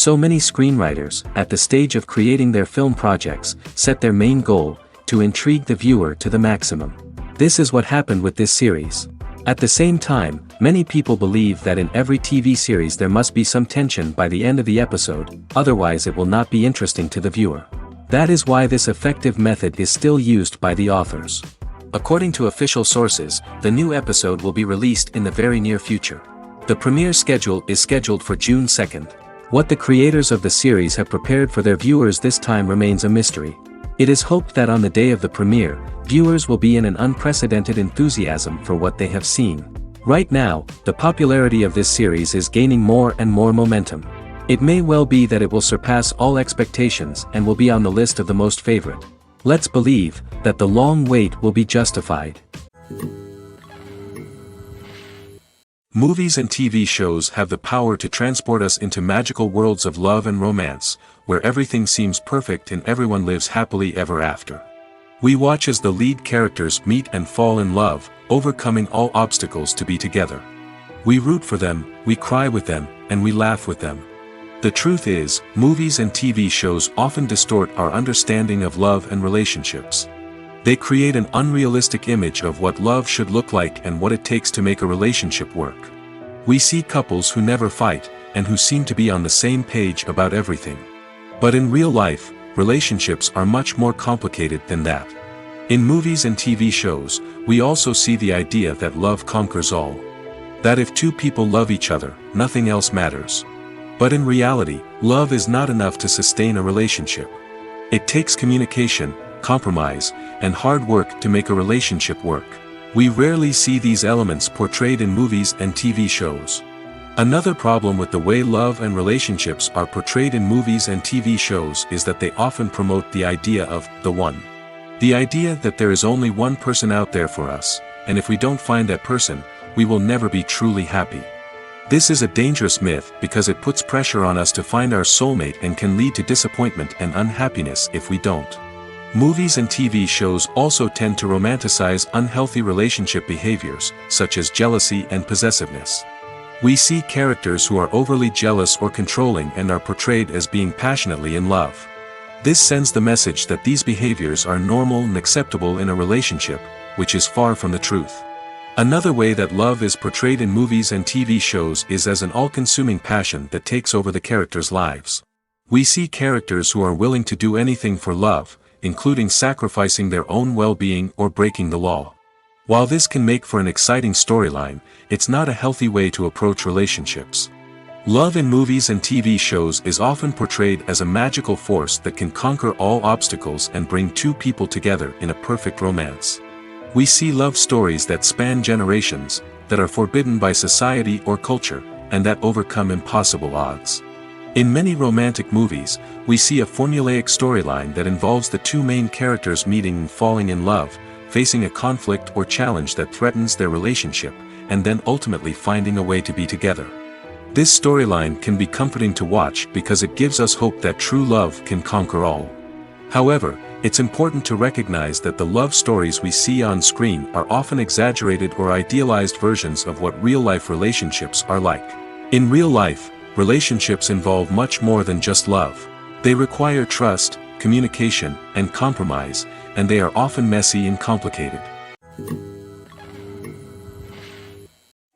So many screenwriters, at the stage of creating their film projects, set their main goal, to intrigue the viewer to the maximum. This is what happened with this series. At the same time, many people believe that in every TV series there must be some tension by the end of the episode, otherwise it will not be interesting to the viewer. That is why this effective method is still used by the authors. According to official sources, the new episode will be released in the very near future. The premiere schedule is scheduled for June 2nd. What the creators of the series have prepared for their viewers this time remains a mystery. It is hoped that on the day of the premiere, viewers will be in an unprecedented enthusiasm for what they have seen. Right now, the popularity of this series is gaining more and more momentum. It may well be that it will surpass all expectations and will be on the list of the most favorite. Let's believe that the long wait will be justified. Movies and TV shows have the power to transport us into magical worlds of love and romance, where everything seems perfect and everyone lives happily ever after. We watch as the lead characters meet and fall in love, overcoming all obstacles to be together. We root for them, we cry with them, and we laugh with them. The truth is, movies and TV shows often distort our understanding of love and relationships. They create an unrealistic image of what love should look like and what it takes to make a relationship work. We see couples who never fight, and who seem to be on the same page about everything. But in real life, relationships are much more complicated than that. In movies and TV shows, we also see the idea that love conquers all. That if two people love each other, nothing else matters. But in reality, love is not enough to sustain a relationship. It takes communication, compromise, and hard work to make a relationship work. We rarely see these elements portrayed in movies and TV shows. Another problem with the way love and relationships are portrayed in movies and TV shows is that they often promote the idea of the one. The idea that there is only one person out there for us, and if we don't find that person, we will never be truly happy. This is a dangerous myth because it puts pressure on us to find our soulmate and can lead to disappointment and unhappiness if we don't. Movies and TV shows also tend to romanticize unhealthy relationship behaviors, such as jealousy and possessiveness. We see characters who are overly jealous or controlling and are portrayed as being passionately in love. This sends the message that these behaviors are normal and acceptable in a relationship, which is far from the truth. Another way that love is portrayed in movies and TV shows is as an all-consuming passion that takes over the characters' lives. We see characters who are willing to do anything for love, including sacrificing their own well-being or breaking the law. While this can make for an exciting storyline, it's not a healthy way to approach relationships. Love in movies and TV shows is often portrayed as a magical force that can conquer all obstacles and bring two people together in a perfect romance. We see love stories that span generations, that are forbidden by society or culture, and that overcome impossible odds. In many romantic movies, we see a formulaic storyline that involves the two main characters meeting and falling in love, facing a conflict or challenge that threatens their relationship, and then ultimately finding a way to be together. This storyline can be comforting to watch because it gives us hope that true love can conquer all. However, it's important to recognize that the love stories we see on screen are often exaggerated or idealized versions of what real-life relationships are like. In real life, relationships involve much more than just love. They require trust, communication, and compromise, and they are often messy and complicated.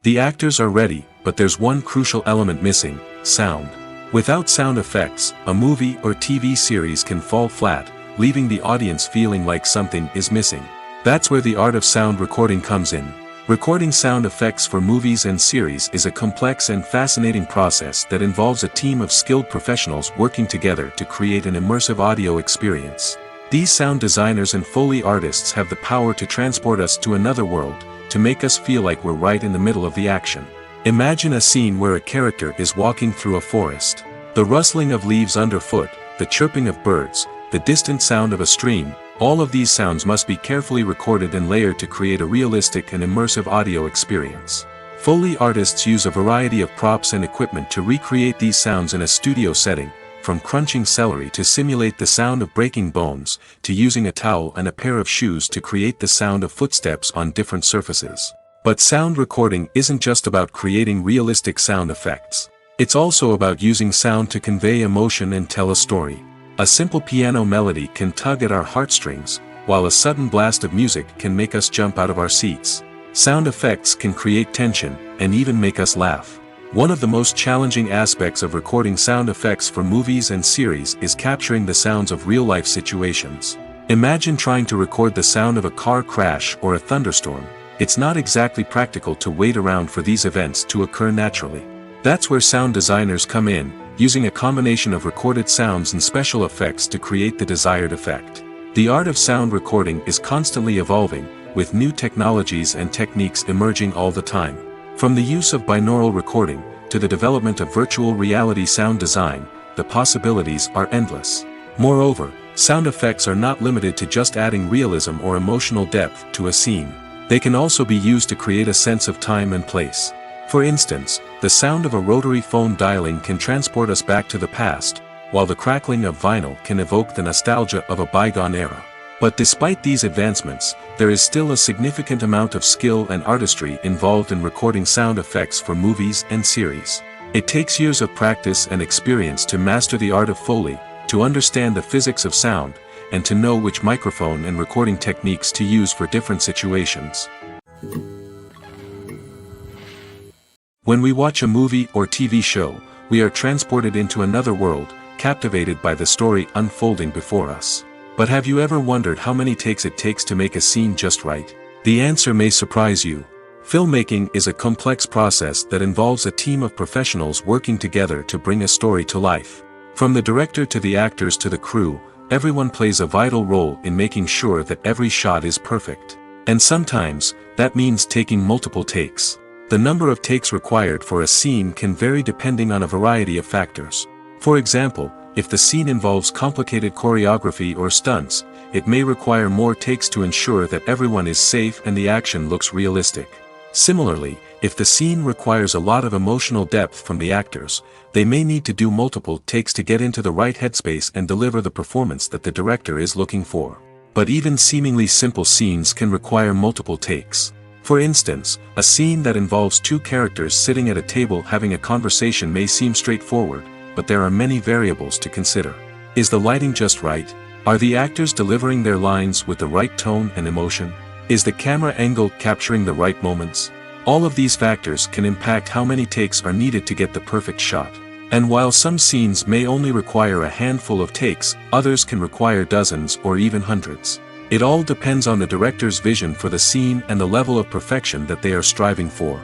The actors are ready, but there's one crucial element missing: sound. Without sound effects, a movie or TV series can fall flat, leaving the audience feeling like something is missing. That's where the art of sound recording comes in. Recording sound effects for movies and series is a complex and fascinating process that involves a team of skilled professionals working together to create an immersive audio experience. These sound designers and Foley artists have the power to transport us to another world, to make us feel like we're right in the middle of the action. Imagine a scene where a character is walking through a forest. The rustling of leaves underfoot, the chirping of birds, the distant sound of a stream, all of these sounds must be carefully recorded and layered to create a realistic and immersive audio experience. Foley artists use a variety of props and equipment to recreate these sounds in a studio setting, from crunching celery to simulate the sound of breaking bones, to using a towel and a pair of shoes to create the sound of footsteps on different surfaces. But sound recording isn't just about creating realistic sound effects. It's also about using sound to convey emotion and tell a story. A simple piano melody can tug at our heartstrings, while a sudden blast of music can make us jump out of our seats. Sound effects can create tension, and even make us laugh. One of the most challenging aspects of recording sound effects for movies and series is capturing the sounds of real-life situations. Imagine trying to record the sound of a car crash or a thunderstorm. It's not exactly practical to wait around for these events to occur naturally. That's where sound designers come in, using a combination of recorded sounds and special effects to create the desired effect. The art of sound recording is constantly evolving, with new technologies and techniques emerging all the time. From the use of binaural recording, to the development of virtual reality sound design, the possibilities are endless. Moreover, sound effects are not limited to just adding realism or emotional depth to a scene. They can also be used to create a sense of time and place. For instance, the sound of a rotary phone dialing can transport us back to the past, while the crackling of vinyl can evoke the nostalgia of a bygone era. But despite these advancements, there is still a significant amount of skill and artistry involved in recording sound effects for movies and series. It takes years of practice and experience to master the art of Foley, to understand the physics of sound, and to know which microphone and recording techniques to use for different situations. When we watch a movie or TV show, we are transported into another world, captivated by the story unfolding before us. But have you ever wondered how many takes it takes to make a scene just right? The answer may surprise you. Filmmaking is a complex process that involves a team of professionals working together to bring a story to life. From the director to the actors to the crew, everyone plays a vital role in making sure that every shot is perfect. And sometimes, that means taking multiple takes. The number of takes required for a scene can vary depending on a variety of factors. For example, if the scene involves complicated choreography or stunts, it may require more takes to ensure that everyone is safe and the action looks realistic. Similarly, if the scene requires a lot of emotional depth from the actors, they may need to do multiple takes to get into the right headspace and deliver the performance that the director is looking for. But even seemingly simple scenes can require multiple takes. For instance, a scene that involves two characters sitting at a table having a conversation may seem straightforward, but there are many variables to consider. Is the lighting just right? Are the actors delivering their lines with the right tone and emotion? Is the camera angle capturing the right moments? All of these factors can impact how many takes are needed to get the perfect shot. And while some scenes may only require a handful of takes, others can require dozens or even hundreds. It all depends on the director's vision for the scene and the level of perfection that they are striving for.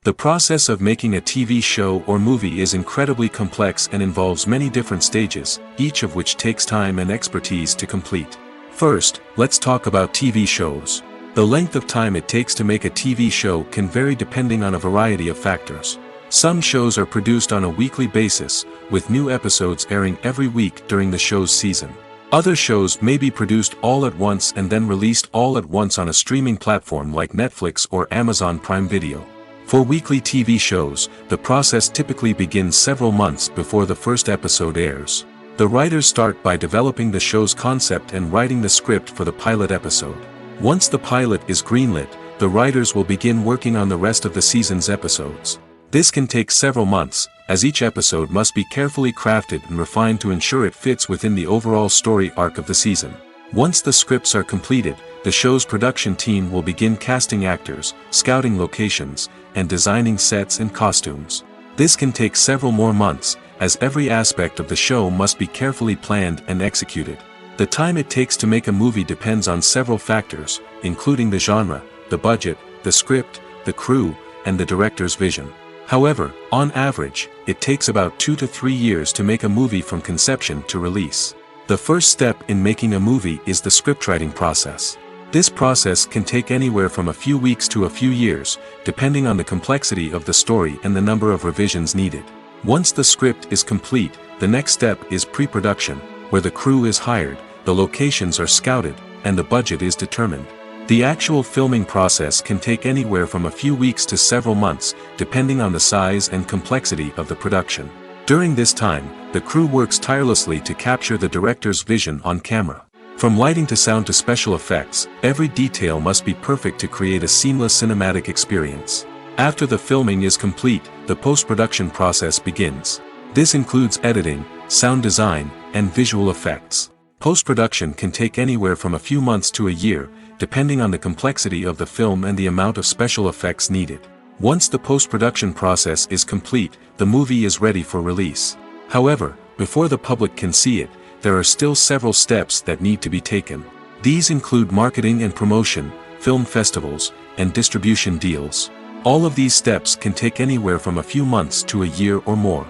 The process of making a TV show or movie is incredibly complex and involves many different stages, each of which takes time and expertise to complete. First, let's talk about TV shows. The length of time it takes to make a TV show can vary depending on a variety of factors. Some shows are produced on a weekly basis, with new episodes airing every week during the show's season. Other shows may be produced all at once and then released all at once on a streaming platform like Netflix or Amazon Prime Video. For weekly TV shows, the process typically begins several months before the first episode airs. The writers start by developing the show's concept and writing the script for the pilot episode. Once the pilot is greenlit, the writers will begin working on the rest of the season's episodes. This can take several months, as each episode must be carefully crafted and refined to ensure it fits within the overall story arc of the season. Once the scripts are completed, the show's production team will begin casting actors, scouting locations, and designing sets and costumes. This can take several more months, as every aspect of the show must be carefully planned and executed. The time it takes to make a movie depends on several factors, including the genre, the budget, the script, the crew, and the director's vision. However, on average, it takes about 2 to 3 years to make a movie from conception to release. The first step in making a movie is the scriptwriting process. This process can take anywhere from a few weeks to a few years, depending on the complexity of the story and the number of revisions needed. Once the script is complete, the next step is pre-production, where the crew is hired, the locations are scouted, and the budget is determined. The actual filming process can take anywhere from a few weeks to several months, depending on the size and complexity of the production. During this time, the crew works tirelessly to capture the director's vision on camera. From lighting to sound to special effects, every detail must be perfect to create a seamless cinematic experience. After the filming is complete, the post-production process begins. This includes editing, sound design, and visual effects. Post-production can take anywhere from a few months to a year, depending on the complexity of the film and the amount of special effects needed. Once the post-production process is complete, the movie is ready for release. However, before the public can see it, there are still several steps that need to be taken. These include marketing and promotion, film festivals, and distribution deals. All of these steps can take anywhere from a few months to a year or more.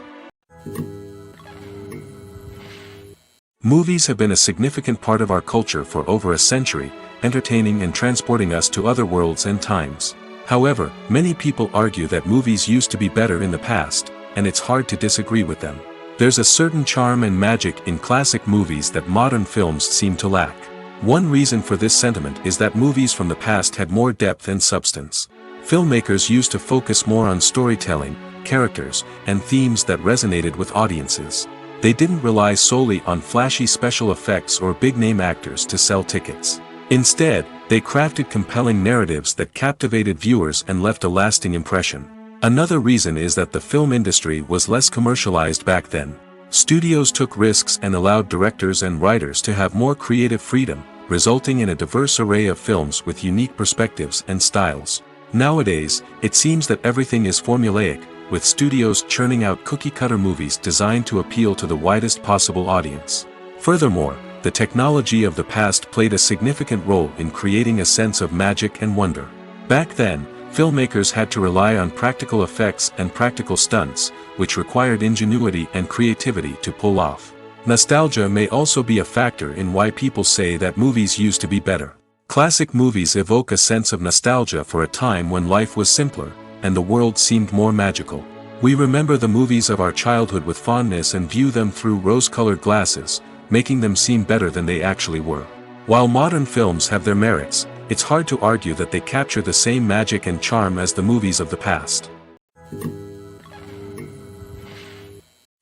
Movies have been a significant part of our culture for over a century, entertaining and transporting us to other worlds and times. However, many people argue that movies used to be better in the past, and it's hard to disagree with them. There's a certain charm and magic in classic movies that modern films seem to lack. One reason for this sentiment is that movies from the past had more depth and substance. Filmmakers used to focus more on storytelling, characters, and themes that resonated with audiences. They didn't rely solely on flashy special effects or big-name actors to sell tickets. Instead, they crafted compelling narratives that captivated viewers and left a lasting impression. Another reason is that the film industry was less commercialized back then. Studios took risks and allowed directors and writers to have more creative freedom, resulting in a diverse array of films with unique perspectives and styles. Nowadays, it seems that everything is formulaic, with studios churning out cookie-cutter movies designed to appeal to the widest possible audience. Furthermore, the technology of the past played a significant role in creating a sense of magic and wonder. Back then, filmmakers had to rely on practical effects and practical stunts, which required ingenuity and creativity to pull off. Nostalgia may also be a factor in why people say that movies used to be better. Classic movies evoke a sense of nostalgia for a time when life was simpler, and the world seemed more magical. We remember the movies of our childhood with fondness and view them through rose-colored glasses, making them seem better than they actually were. While modern films have their merits, it's hard to argue that they capture the same magic and charm as the movies of the past.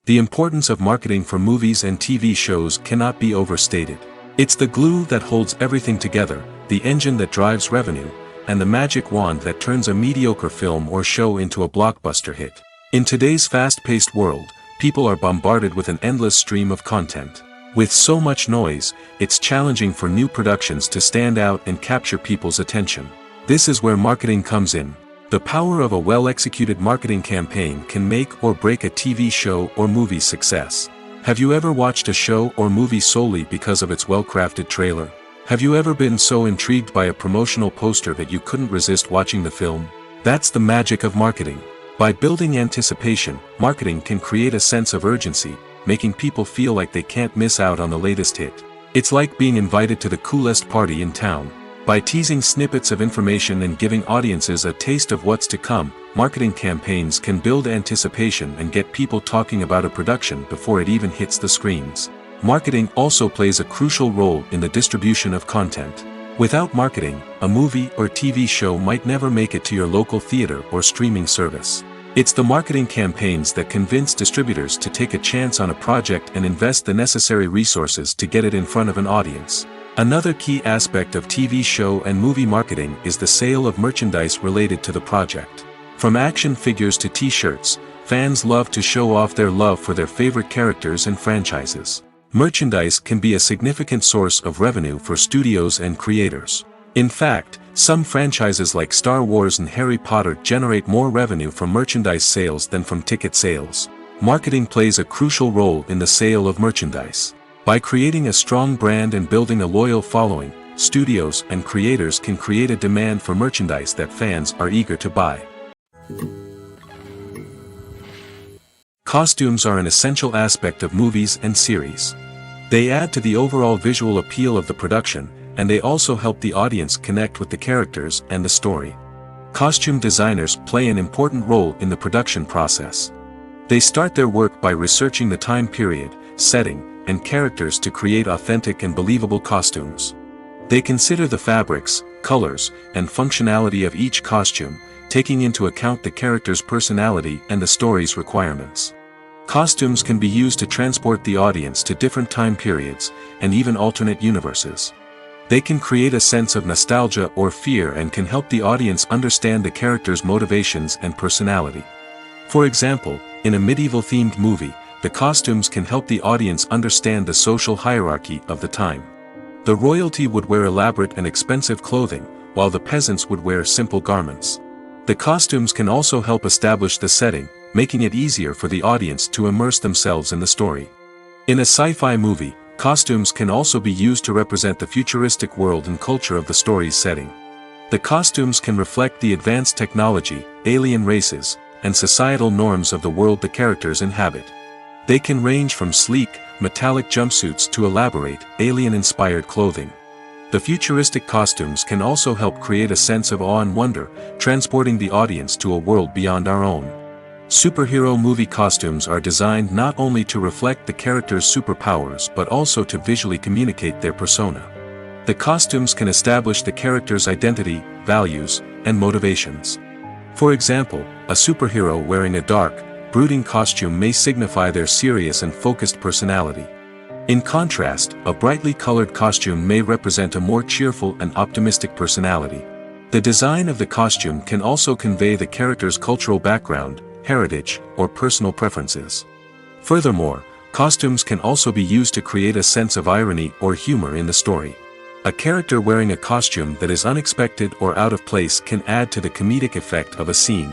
The importance of marketing for movies and TV shows cannot be overstated. It's the glue that holds everything together, the engine that drives revenue, and the magic wand that turns a mediocre film or show into a blockbuster hit. In today's fast-paced world, people are bombarded with an endless stream of content. With so much noise, it's challenging for new productions to stand out and capture people's attention. This is where marketing comes in. The power of a well-executed marketing campaign can make or break a TV show or movie's success. Have you ever watched a show or movie solely because of its well-crafted trailer? Have you ever been so intrigued by a promotional poster that you couldn't resist watching the film? That's the magic of marketing. By building anticipation, marketing can create a sense of urgency, making people feel like they can't miss out on the latest hit. It's like being invited to the coolest party in town. By teasing snippets of information and giving audiences a taste of what's to come, marketing campaigns can build anticipation and get people talking about a production before it even hits the screens. Marketing also plays a crucial role in the distribution of content. Without marketing, a movie or TV show might never make it to your local theater or streaming service. It's the marketing campaigns that convince distributors to take a chance on a project and invest the necessary resources to get it in front of an audience. Another key aspect of TV show and movie marketing is the sale of merchandise related to the project. From action figures to t-shirts, fans love to show off their love for their favorite characters and franchises. Merchandise can be a significant source of revenue for studios and creators. In fact, some franchises like Star Wars and Harry Potter generate more revenue from merchandise sales than from ticket sales. Marketing plays a crucial role in the sale of merchandise. By creating a strong brand and building a loyal following, studios and creators can create a demand for merchandise that fans are eager to buy. Costumes are an essential aspect of movies and series. They add to the overall visual appeal of the production, and they also help the audience connect with the characters and the story. Costume designers play an important role in the production process. They start their work by researching the time period, setting, and characters to create authentic and believable costumes. They consider the fabrics, colors, and functionality of each costume, taking into account the character's personality and the story's requirements. Costumes can be used to transport the audience to different time periods, and even alternate universes. They can create a sense of nostalgia or fear and can help the audience understand the character's motivations and personality. For example, in a medieval-themed movie, the costumes can help the audience understand the social hierarchy of the time. The royalty would wear elaborate and expensive clothing, while the peasants would wear simple garments. The costumes can also help establish the setting, making it easier for the audience to immerse themselves in the story. In a sci-fi movie, costumes can also be used to represent the futuristic world and culture of the story's setting. The costumes can reflect the advanced technology, alien races, and societal norms of the world the characters inhabit. They can range from sleek, metallic jumpsuits to elaborate, alien-inspired clothing. The futuristic costumes can also help create a sense of awe and wonder, transporting the audience to a world beyond our own. Superhero movie costumes are designed not only to reflect the character's superpowers but also to visually communicate their persona. The costumes can establish the character's identity, values, and motivations. For example, a superhero wearing a dark, brooding costume may signify their serious and focused personality. In contrast, a brightly colored costume may represent a more cheerful and optimistic personality. The design of the costume can also convey the character's cultural background, heritage, or personal preferences. Furthermore, costumes can also be used to create a sense of irony or humor in the story. A character wearing a costume that is unexpected or out of place can add to the comedic effect of a scene.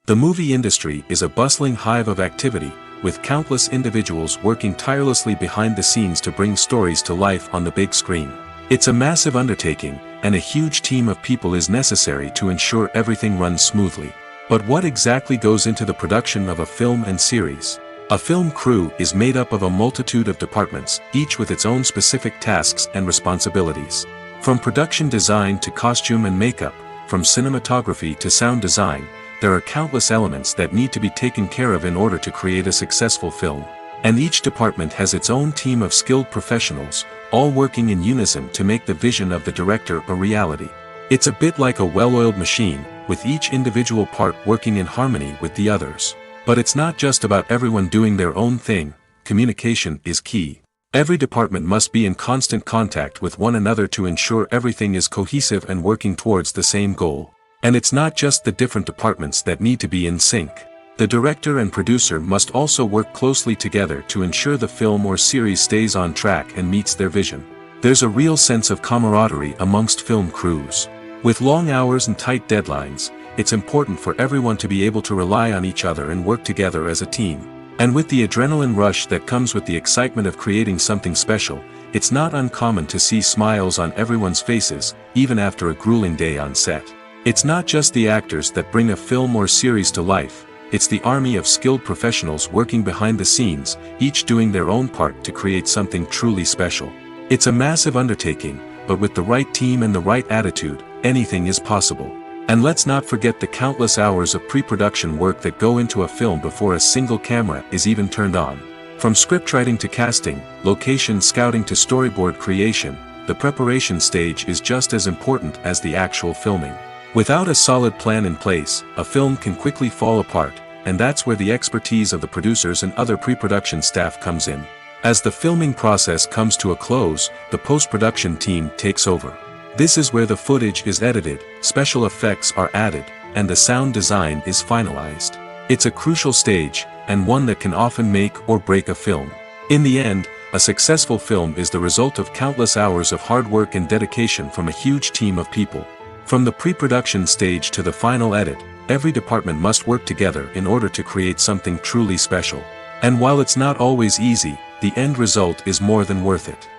The movie industry is a bustling hive of activity, with countless individuals working tirelessly behind the scenes to bring stories to life on the big screen. It's a massive undertaking, and a huge team of people is necessary to ensure everything runs smoothly. But what exactly goes into the production of a film and series? A film crew is made up of a multitude of departments, each with its own specific tasks and responsibilities. From production design to costume and makeup, from cinematography to sound design, there are countless elements that need to be taken care of in order to create a successful film. And each department has its own team of skilled professionals, all working in unison to make the vision of the director a reality. It's a bit like a well-oiled machine, with each individual part working in harmony with the others. But it's not just about everyone doing their own thing, communication is key. Every department must be in constant contact with one another to ensure everything is cohesive and working towards the same goal. And it's not just the different departments that need to be in sync. The director and producer must also work closely together to ensure the film or series stays on track and meets their vision. There's a real sense of camaraderie amongst film crews. With long hours and tight deadlines, it's important for everyone to be able to rely on each other and work together as a team. And with the adrenaline rush that comes with the excitement of creating something special, it's not uncommon to see smiles on everyone's faces, even after a grueling day on set. It's not just the actors that bring a film or series to life, it's the army of skilled professionals working behind the scenes, each doing their own part to create something truly special. It's a massive undertaking, but with the right team and the right attitude, anything is possible. And let's not forget the countless hours of pre-production work that go into a film before a single camera is even turned on. From scriptwriting to casting, location scouting to storyboard creation, the preparation stage is just as important as the actual filming. Without a solid plan in place, a film can quickly fall apart, and that's where the expertise of the producers and other pre-production staff comes in. As the filming process comes to a close, the post-production team takes over. This is where the footage is edited, special effects are added, and the sound design is finalized. It's a crucial stage, and one that can often make or break a film. In the end, a successful film is the result of countless hours of hard work and dedication from a huge team of people. From the pre-production stage to the final edit, every department must work together in order to create something truly special. And while it's not always easy, the end result is more than worth it.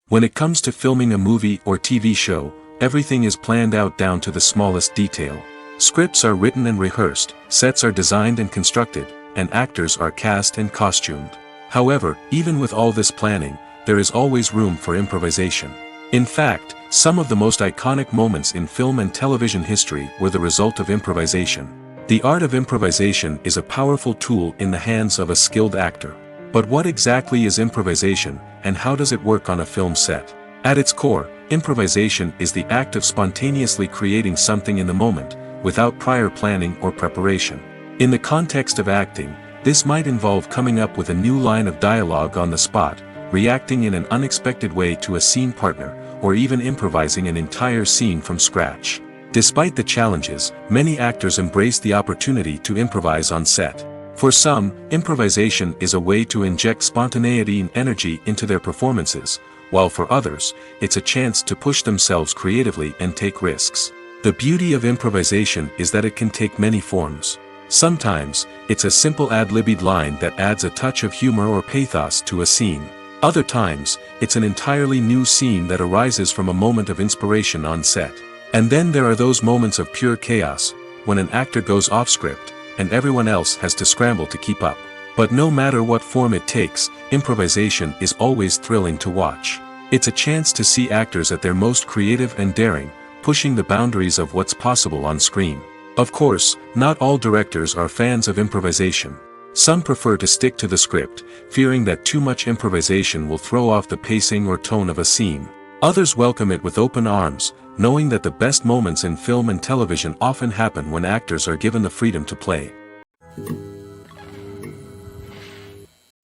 When it comes to filming a movie or TV show, everything is planned out down to the smallest detail. Scripts are written and rehearsed, sets are designed and constructed, and actors are cast and costumed. However, even with all this planning, there is always room for improvisation. In fact, some of the most iconic moments in film and television history were the result of improvisation. The art of improvisation is a powerful tool in the hands of a skilled actor. But what exactly is improvisation, and how does it work on a film set? At its core, improvisation is the act of spontaneously creating something in the moment, without prior planning or preparation. In the context of acting, This might involve coming up with a new line of dialogue on the spot, reacting in an unexpected way to a scene partner, or even improvising an entire scene from scratch. Despite the challenges, many actors embrace the opportunity to improvise on set. For some, improvisation is a way to inject spontaneity and energy into their performances, while for others, it's a chance to push themselves creatively and take risks. The beauty of improvisation is that it can take many forms. Sometimes, it's a simple ad-libbed line that adds a touch of humor or pathos to a scene. Other times, it's an entirely new scene that arises from a moment of inspiration on set. And then there are those moments of pure chaos, when an actor goes off script, and everyone else has to scramble to keep up. But no matter what form it takes, improvisation is always thrilling to watch. It's a chance to see actors at their most creative and daring, pushing the boundaries of what's possible on screen. Of course, not all directors are fans of improvisation. Some prefer to stick to the script, fearing that too much improvisation will throw off the pacing or tone of a scene. Others welcome it with open arms, knowing that the best moments in film and television often happen when actors are given the freedom to play.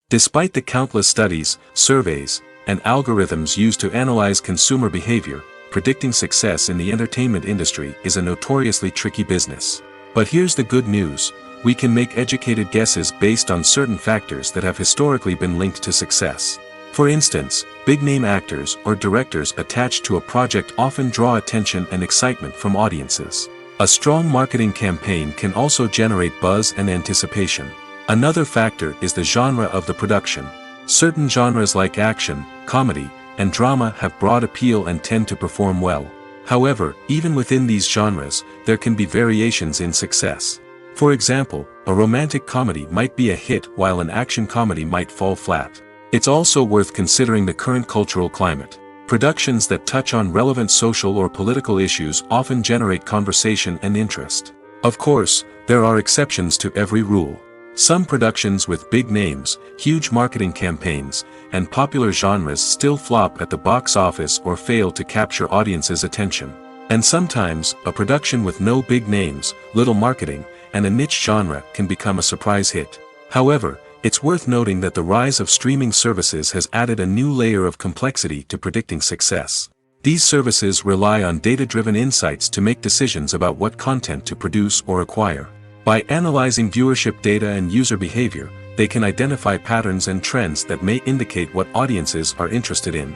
Despite the countless studies, surveys, and algorithms used to analyze consumer behavior, predicting success in the entertainment industry is a notoriously tricky business. But here's the good news: we can make educated guesses based on certain factors that have historically been linked to success. For instance, big-name actors or directors attached to a project often draw attention and excitement from audiences. A strong marketing campaign can also generate buzz and anticipation. Another factor is the genre of the production. Certain genres like action, comedy, and drama have broad appeal and tend to perform well. However, even within these genres, there can be variations in success. For example, a romantic comedy might be a hit while an action comedy might fall flat. It's also worth considering the current cultural climate. Productions that touch on relevant social or political issues often generate conversation and interest. Of course, there are exceptions to every rule. Some productions with big names, huge marketing campaigns, and popular genres still flop at the box office or fail to capture audiences' attention. And sometimes, a production with no big names, little marketing, and a niche genre can become a surprise hit. However, it's worth noting that the rise of streaming services has added a new layer of complexity to predicting success. These services rely on data-driven insights to make decisions about what content to produce or acquire. By analyzing viewership data and user behavior, they can identify patterns and trends that may indicate what audiences are interested in.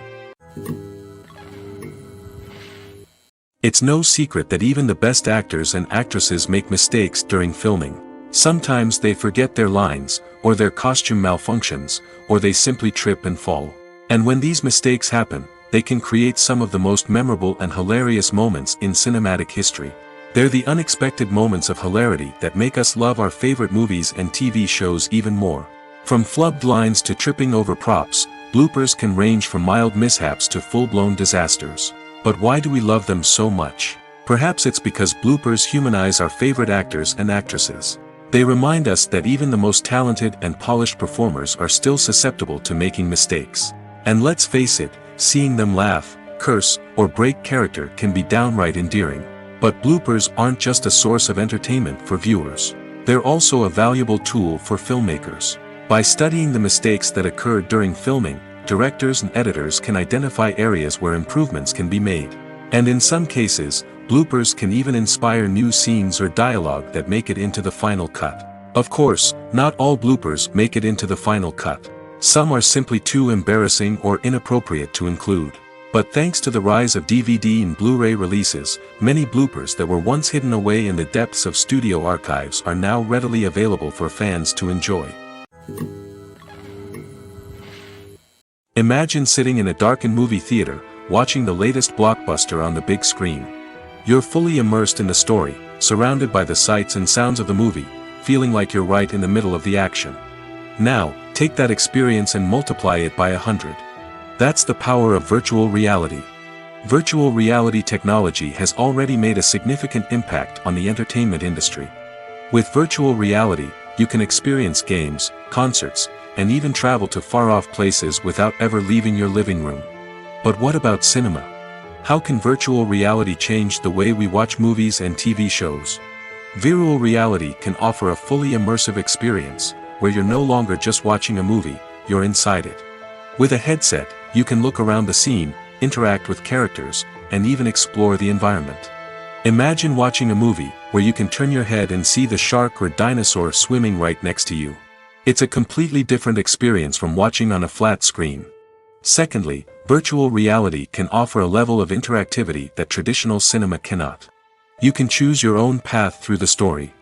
It's no secret that even the best actors and actresses make mistakes during filming. Sometimes they forget their lines, or their costume malfunctions, or they simply trip and fall. And when these mistakes happen, they can create some of the most memorable and hilarious moments in cinematic history. They're the unexpected moments of hilarity that make us love our favorite movies and TV shows even more. From flubbed lines to tripping over props, bloopers can range from mild mishaps to full-blown disasters. But why do we love them so much? Perhaps it's because bloopers humanize our favorite actors and actresses. They remind us that even the most talented and polished performers are still susceptible to making mistakes. And let's face it, seeing them laugh, curse, or break character can be downright endearing. But bloopers aren't just a source of entertainment for viewers. They're also a valuable tool for filmmakers. By studying the mistakes that occurred during filming, directors and editors can identify areas where improvements can be made. And in some cases, bloopers can even inspire new scenes or dialogue that make it into the final cut. Of course, not all bloopers make it into the final cut. Some are simply too embarrassing or inappropriate to include. But thanks to the rise of DVD and Blu-ray releases, many bloopers that were once hidden away in the depths of studio archives are now readily available for fans to enjoy. Imagine sitting in a darkened movie theater, watching the latest blockbuster on the big screen. You're fully immersed in the story, surrounded by the sights and sounds of the movie, feeling like you're right in the middle of the action. Now, take that experience and multiply it by 100. That's the power of virtual reality. Virtual reality technology has already made a significant impact on the entertainment industry. With virtual reality, you can experience games, concerts, and even travel to far-off places without ever leaving your living room. But what about cinema? How can virtual reality change the way we watch movies and TV shows? Virtual reality can offer a fully immersive experience, where you're no longer just watching a movie, you're inside it. With a headset, you can look around the scene, interact with characters, and even explore the environment. Imagine watching a movie where you can turn your head and see the shark or dinosaur swimming right next to you. It's a completely different experience from watching on a flat screen. Secondly, virtual reality can offer a level of interactivity that traditional cinema cannot. You can choose your own path through the story.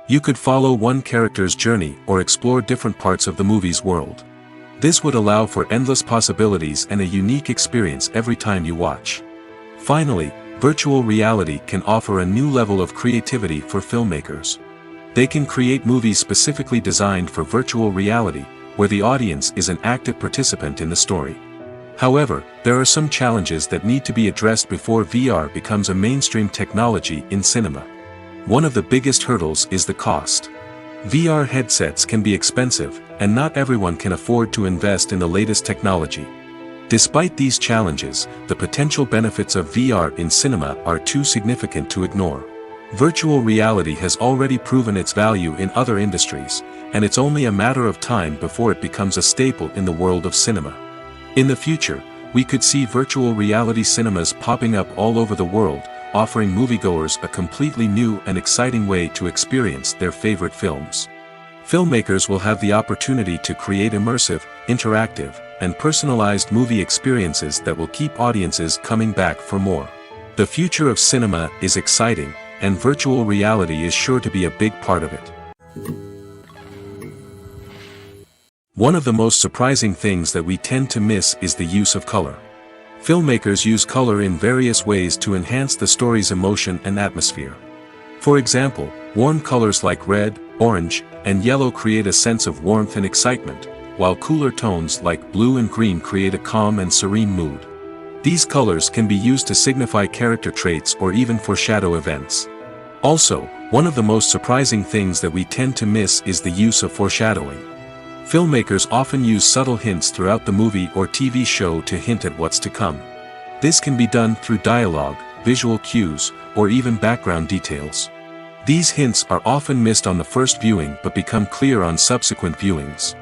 You could follow one character's journey or explore different parts of the movie's world. This would allow for endless possibilities and a unique experience every time you watch. Finally, virtual reality can offer a new level of creativity for filmmakers. They can create movies specifically designed for virtual reality, where the audience is an active participant in the story. However, there are some challenges that need to be addressed before VR becomes a mainstream technology in cinema. One of the biggest hurdles is the cost. VR headsets can be expensive, and not everyone can afford to invest in the latest technology. Despite these challenges, the potential benefits of VR in cinema are too significant to ignore. Virtual reality has already proven its value in other industries, and it's only a matter of time before it becomes a staple in the world of cinema. In the future, we could see virtual reality cinemas popping up all over the world, offering moviegoers a completely new and exciting way to experience their favorite films. Filmmakers will have the opportunity to create immersive, interactive, and personalized movie experiences that will keep audiences coming back for more. The future of cinema is exciting, and virtual reality is sure to be a big part of it. One of the most surprising things that we tend to miss is the use of color. Filmmakers use color in various ways to enhance the story's emotion and atmosphere. For example, warm colors like red, orange, and yellow create a sense of warmth and excitement, while cooler tones like blue and green create a calm and serene mood. These colors can be used to signify character traits or even foreshadow events. Also, one of the most surprising things that we tend to miss is the use of foreshadowing. Filmmakers often use subtle hints throughout the movie or TV show to hint at what's to come. This can be done through dialogue, visual cues, or even background details. These hints are often missed on the first viewing but become clear on subsequent viewings.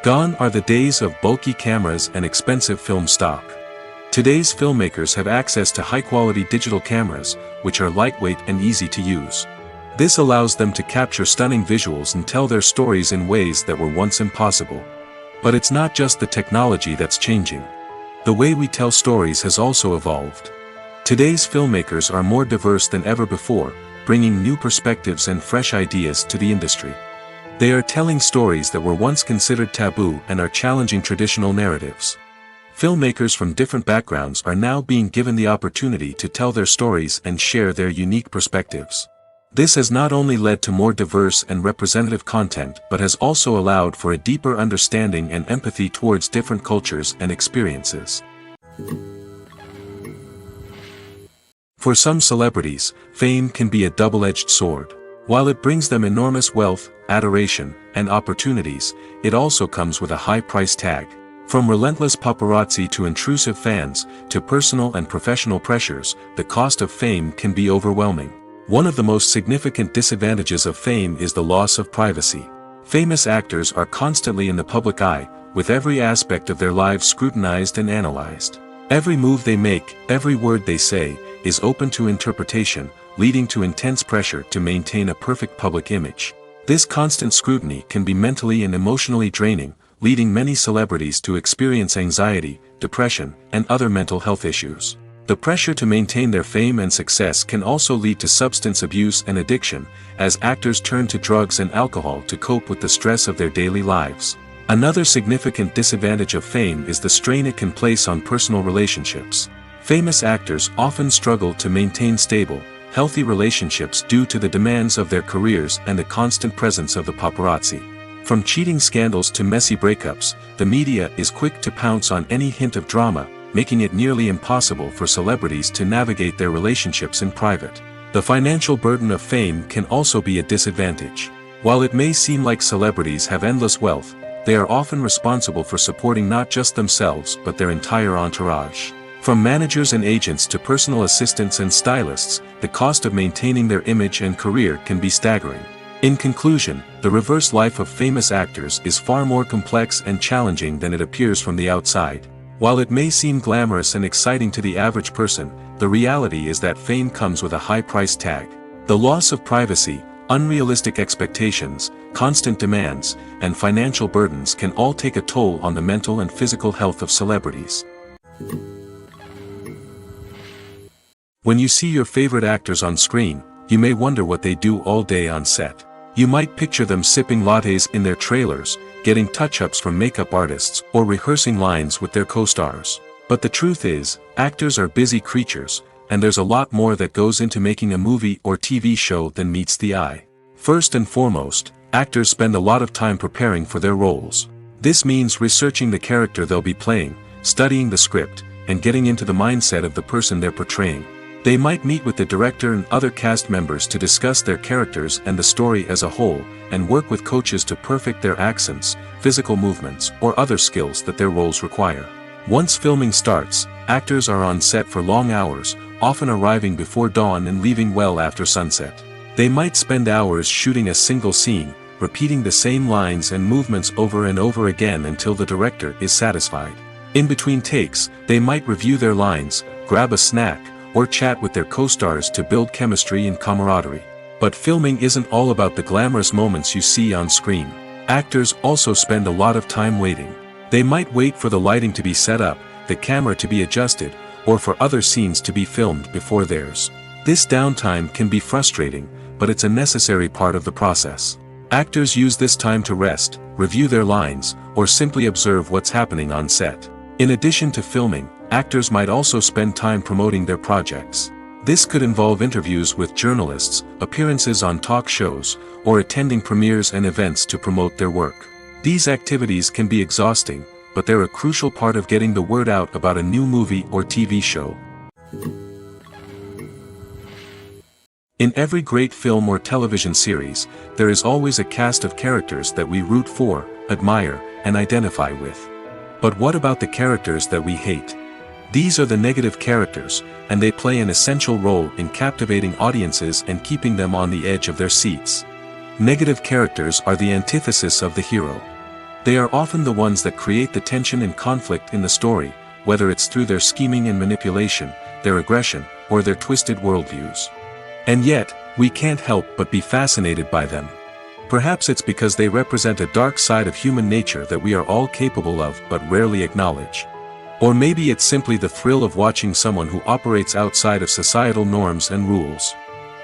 Gone are the days of bulky cameras and expensive film stock. Today's filmmakers have access to high-quality digital cameras, which are lightweight and easy to use. This allows them to capture stunning visuals and tell their stories in ways that were once impossible. But it's not just the technology that's changing. The way we tell stories has also evolved. Today's filmmakers are more diverse than ever before, bringing new perspectives and fresh ideas to the industry. They are telling stories that were once considered taboo and are challenging traditional narratives. Filmmakers from different backgrounds are now being given the opportunity to tell their stories and share their unique perspectives. This has not only led to more diverse and representative content but has also allowed for a deeper understanding and empathy towards different cultures and experiences. For some celebrities, fame can be a double-edged sword. While it brings them enormous wealth, adoration, and opportunities, it also comes with a high price tag. From relentless paparazzi to intrusive fans, to personal and professional pressures, the cost of fame can be overwhelming. One of the most significant disadvantages of fame is the loss of privacy. Famous actors are constantly in the public eye, with every aspect of their lives scrutinized and analyzed. Every move they make, every word they say, is open to interpretation, leading to intense pressure to maintain a perfect public image. This constant scrutiny can be mentally and emotionally draining, leading many celebrities to experience anxiety, depression, and other mental health issues. The pressure to maintain their fame and success can also lead to substance abuse and addiction, as actors turn to drugs and alcohol to cope with the stress of their daily lives. Another significant disadvantage of fame is the strain it can place on personal relationships. Famous actors often struggle to maintain stable, healthy relationships due to the demands of their careers and the constant presence of the paparazzi. From cheating scandals to messy breakups, the media is quick to pounce on any hint of drama, making it nearly impossible for celebrities to navigate their relationships in private. The financial burden of fame can also be a disadvantage. While it may seem like celebrities have endless wealth, they are often responsible for supporting not just themselves but their entire entourage. From managers and agents to personal assistants and stylists, the cost of maintaining their image and career can be staggering. In conclusion, the reverse life of famous actors is far more complex and challenging than it appears from the outside. While it may seem glamorous and exciting to the average person, the reality is that fame comes with a high price tag. The loss of privacy, unrealistic expectations, constant demands, and financial burdens can all take a toll on the mental and physical health of celebrities. When you see your favorite actors on screen, you may wonder what they do all day on set. You might picture them sipping lattes in their trailers, getting touch-ups from makeup artists, or rehearsing lines with their co-stars. But the truth is, actors are busy creatures, and there's a lot more that goes into making a movie or TV show than meets the eye. First and foremost, actors spend a lot of time preparing for their roles. This means researching the character they'll be playing, studying the script, and getting into the mindset of the person they're portraying. They might meet with the director and other cast members to discuss their characters and the story as a whole, and work with coaches to perfect their accents, physical movements, or other skills that their roles require. Once filming starts, actors are on set for long hours, often arriving before dawn and leaving well after sunset. They might spend hours shooting a single scene, repeating the same lines and movements over and over again until the director is satisfied. In between takes, they might review their lines, grab a snack, or chat with their co-stars to build chemistry and camaraderie. But filming isn't all about the glamorous moments you see on screen. Actors also spend a lot of time waiting. They might wait for the lighting to be set up, the camera to be adjusted, or for other scenes to be filmed before theirs. This downtime can be frustrating, but it's a necessary part of the process. Actors use this time to rest, review their lines, or simply observe what's happening on set. In addition to filming, actors might also spend time promoting their projects. This could involve interviews with journalists, appearances on talk shows, or attending premieres and events to promote their work. These activities can be exhausting, but they're a crucial part of getting the word out about a new movie or TV show. In every great film or television series, there is always a cast of characters that we root for, admire, and identify with. But what about the characters that we hate? These are the negative characters, and they play an essential role in captivating audiences and keeping them on the edge of their seats. Negative characters are the antithesis of the hero. They are often the ones that create the tension and conflict in the story, whether it's through their scheming and manipulation, their aggression, or their twisted worldviews. And yet, we can't help but be fascinated by them. Perhaps it's because they represent a dark side of human nature that we are all capable of but rarely acknowledge. Or maybe it's simply the thrill of watching someone who operates outside of societal norms and rules.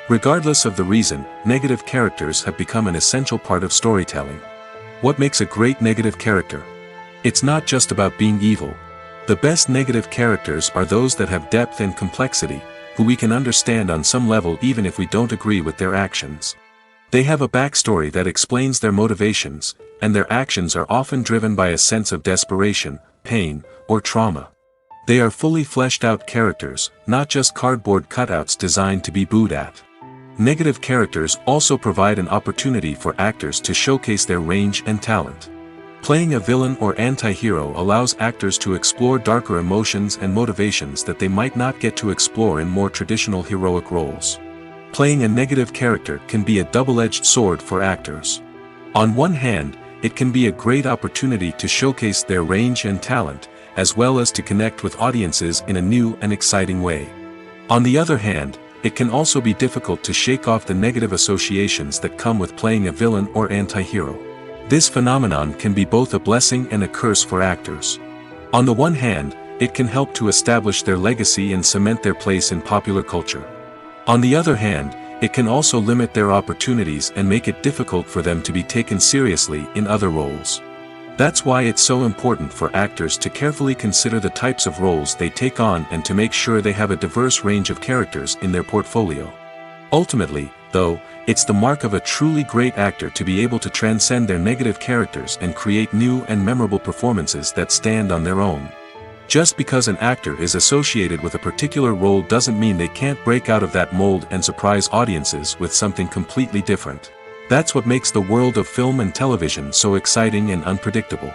Regardless of the reason, negative characters have become an essential part of storytelling. What makes a great negative character? It's not just about being evil. The best negative characters are those that have depth and complexity, who we can understand on some level even if we don't agree with their actions. They have a backstory that explains their motivations, and their actions are often driven by a sense of desperation, pain, or trauma. They are fully fleshed out characters, not just cardboard cutouts designed to be booed at. Negative characters also provide an opportunity for actors to showcase their range and talent. Playing a villain or anti-hero allows actors to explore darker emotions and motivations that they might not get to explore in more traditional heroic roles. Playing a negative character can be a double-edged sword for actors. On one hand, it can be a great opportunity to showcase their range and talent, as well as to connect with audiences in a new and exciting way. On the other hand, it can also be difficult to shake off the negative associations that come with playing a villain or anti-hero. This phenomenon can be both a blessing and a curse for actors. On the one hand, it can help to establish their legacy and cement their place in popular culture. On the other hand, it can also limit their opportunities and make it difficult for them to be taken seriously in other roles. That's why it's so important for actors to carefully consider the types of roles they take on and to make sure they have a diverse range of characters in their portfolio. Ultimately, though, it's the mark of a truly great actor to be able to transcend their negative characters and create new and memorable performances that stand on their own. Just because an actor is associated with a particular role doesn't mean they can't break out of that mold and surprise audiences with something completely different. That's what makes the world of film and television so exciting and unpredictable.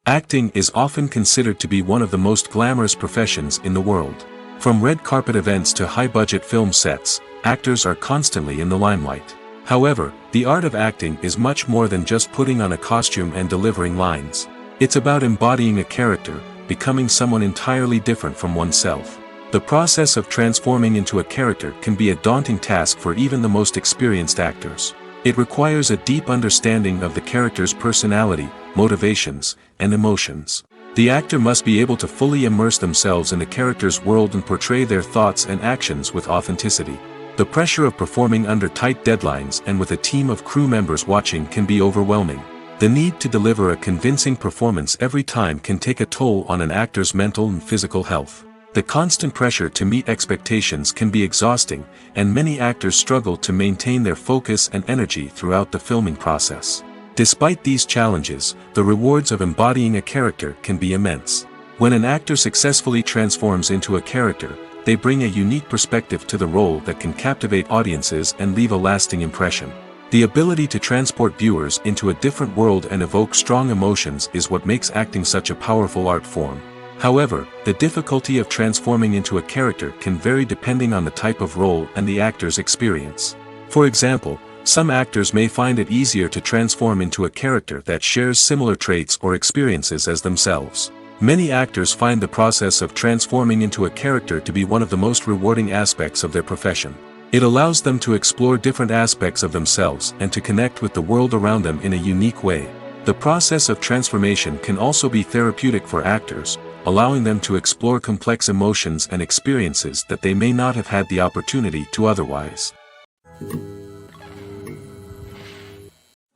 Acting is often considered to be one of the most glamorous professions in the world. From red carpet events to high-budget film sets, actors are constantly in the limelight. However, the art of acting is much more than just putting on a costume and delivering lines. It's about embodying a character, becoming someone entirely different from oneself. The process of transforming into a character can be a daunting task for even the most experienced actors. It requires a deep understanding of the character's personality, motivations, and emotions. The actor must be able to fully immerse themselves in the character's world and portray their thoughts and actions with authenticity. The pressure of performing under tight deadlines and with a team of crew members watching can be overwhelming. The need to deliver a convincing performance every time can take a toll on an actor's mental and physical health. The constant pressure to meet expectations can be exhausting, and many actors struggle to maintain their focus and energy throughout the filming process. Despite these challenges, the rewards of embodying a character can be immense. When an actor successfully transforms into a character, they bring a unique perspective to the role that can captivate audiences and leave a lasting impression. The ability to transport viewers into a different world and evoke strong emotions is what makes acting such a powerful art form. However, the difficulty of transforming into a character can vary depending on the type of role and the actor's experience. For example, some actors may find it easier to transform into a character that shares similar traits or experiences as themselves. Many actors find the process of transforming into a character to be one of the most rewarding aspects of their profession. It allows them to explore different aspects of themselves and to connect with the world around them in a unique way. The process of transformation can also be therapeutic for actors, allowing them to explore complex emotions and experiences that they may not have had the opportunity to otherwise.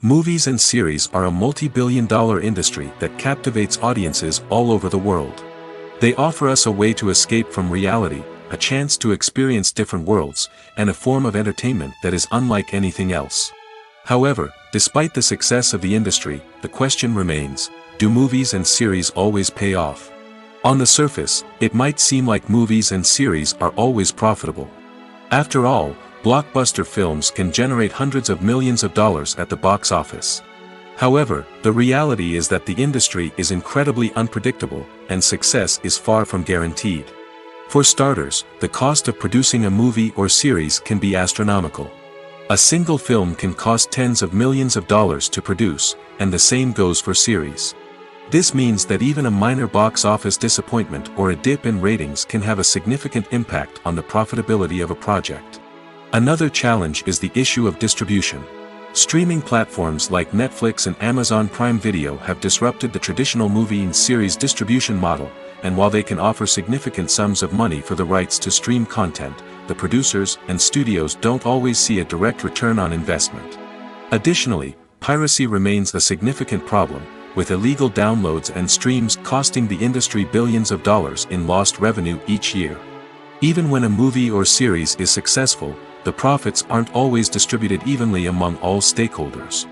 Movies and series are a multi-billion-dollar industry that captivates audiences all over the world. They offer us a way to escape from reality, a chance to experience different worlds, and a form of entertainment that is unlike anything else. However, despite the success of the industry, the question remains, do movies and series always pay off? On the surface, it might seem like movies and series are always profitable. After all, blockbuster films can generate hundreds of millions of dollars at the box office. However, the reality is that the industry is incredibly unpredictable, and success is far from guaranteed. For starters, the cost of producing a movie or series can be astronomical. A single film can cost tens of millions of dollars to produce, and the same goes for series. This means that even a minor box office disappointment or a dip in ratings can have a significant impact on the profitability of a project. Another challenge is the issue of distribution. Streaming platforms like Netflix and Amazon Prime Video have disrupted the traditional movie and series distribution model, and while they can offer significant sums of money for the rights to stream content, the producers and studios don't always see a direct return on investment. Additionally, piracy remains a significant problem, with illegal downloads and streams costing the industry billions of dollars in lost revenue each year. Even when a movie or series is successful, the profits aren't always distributed evenly among all stakeholders.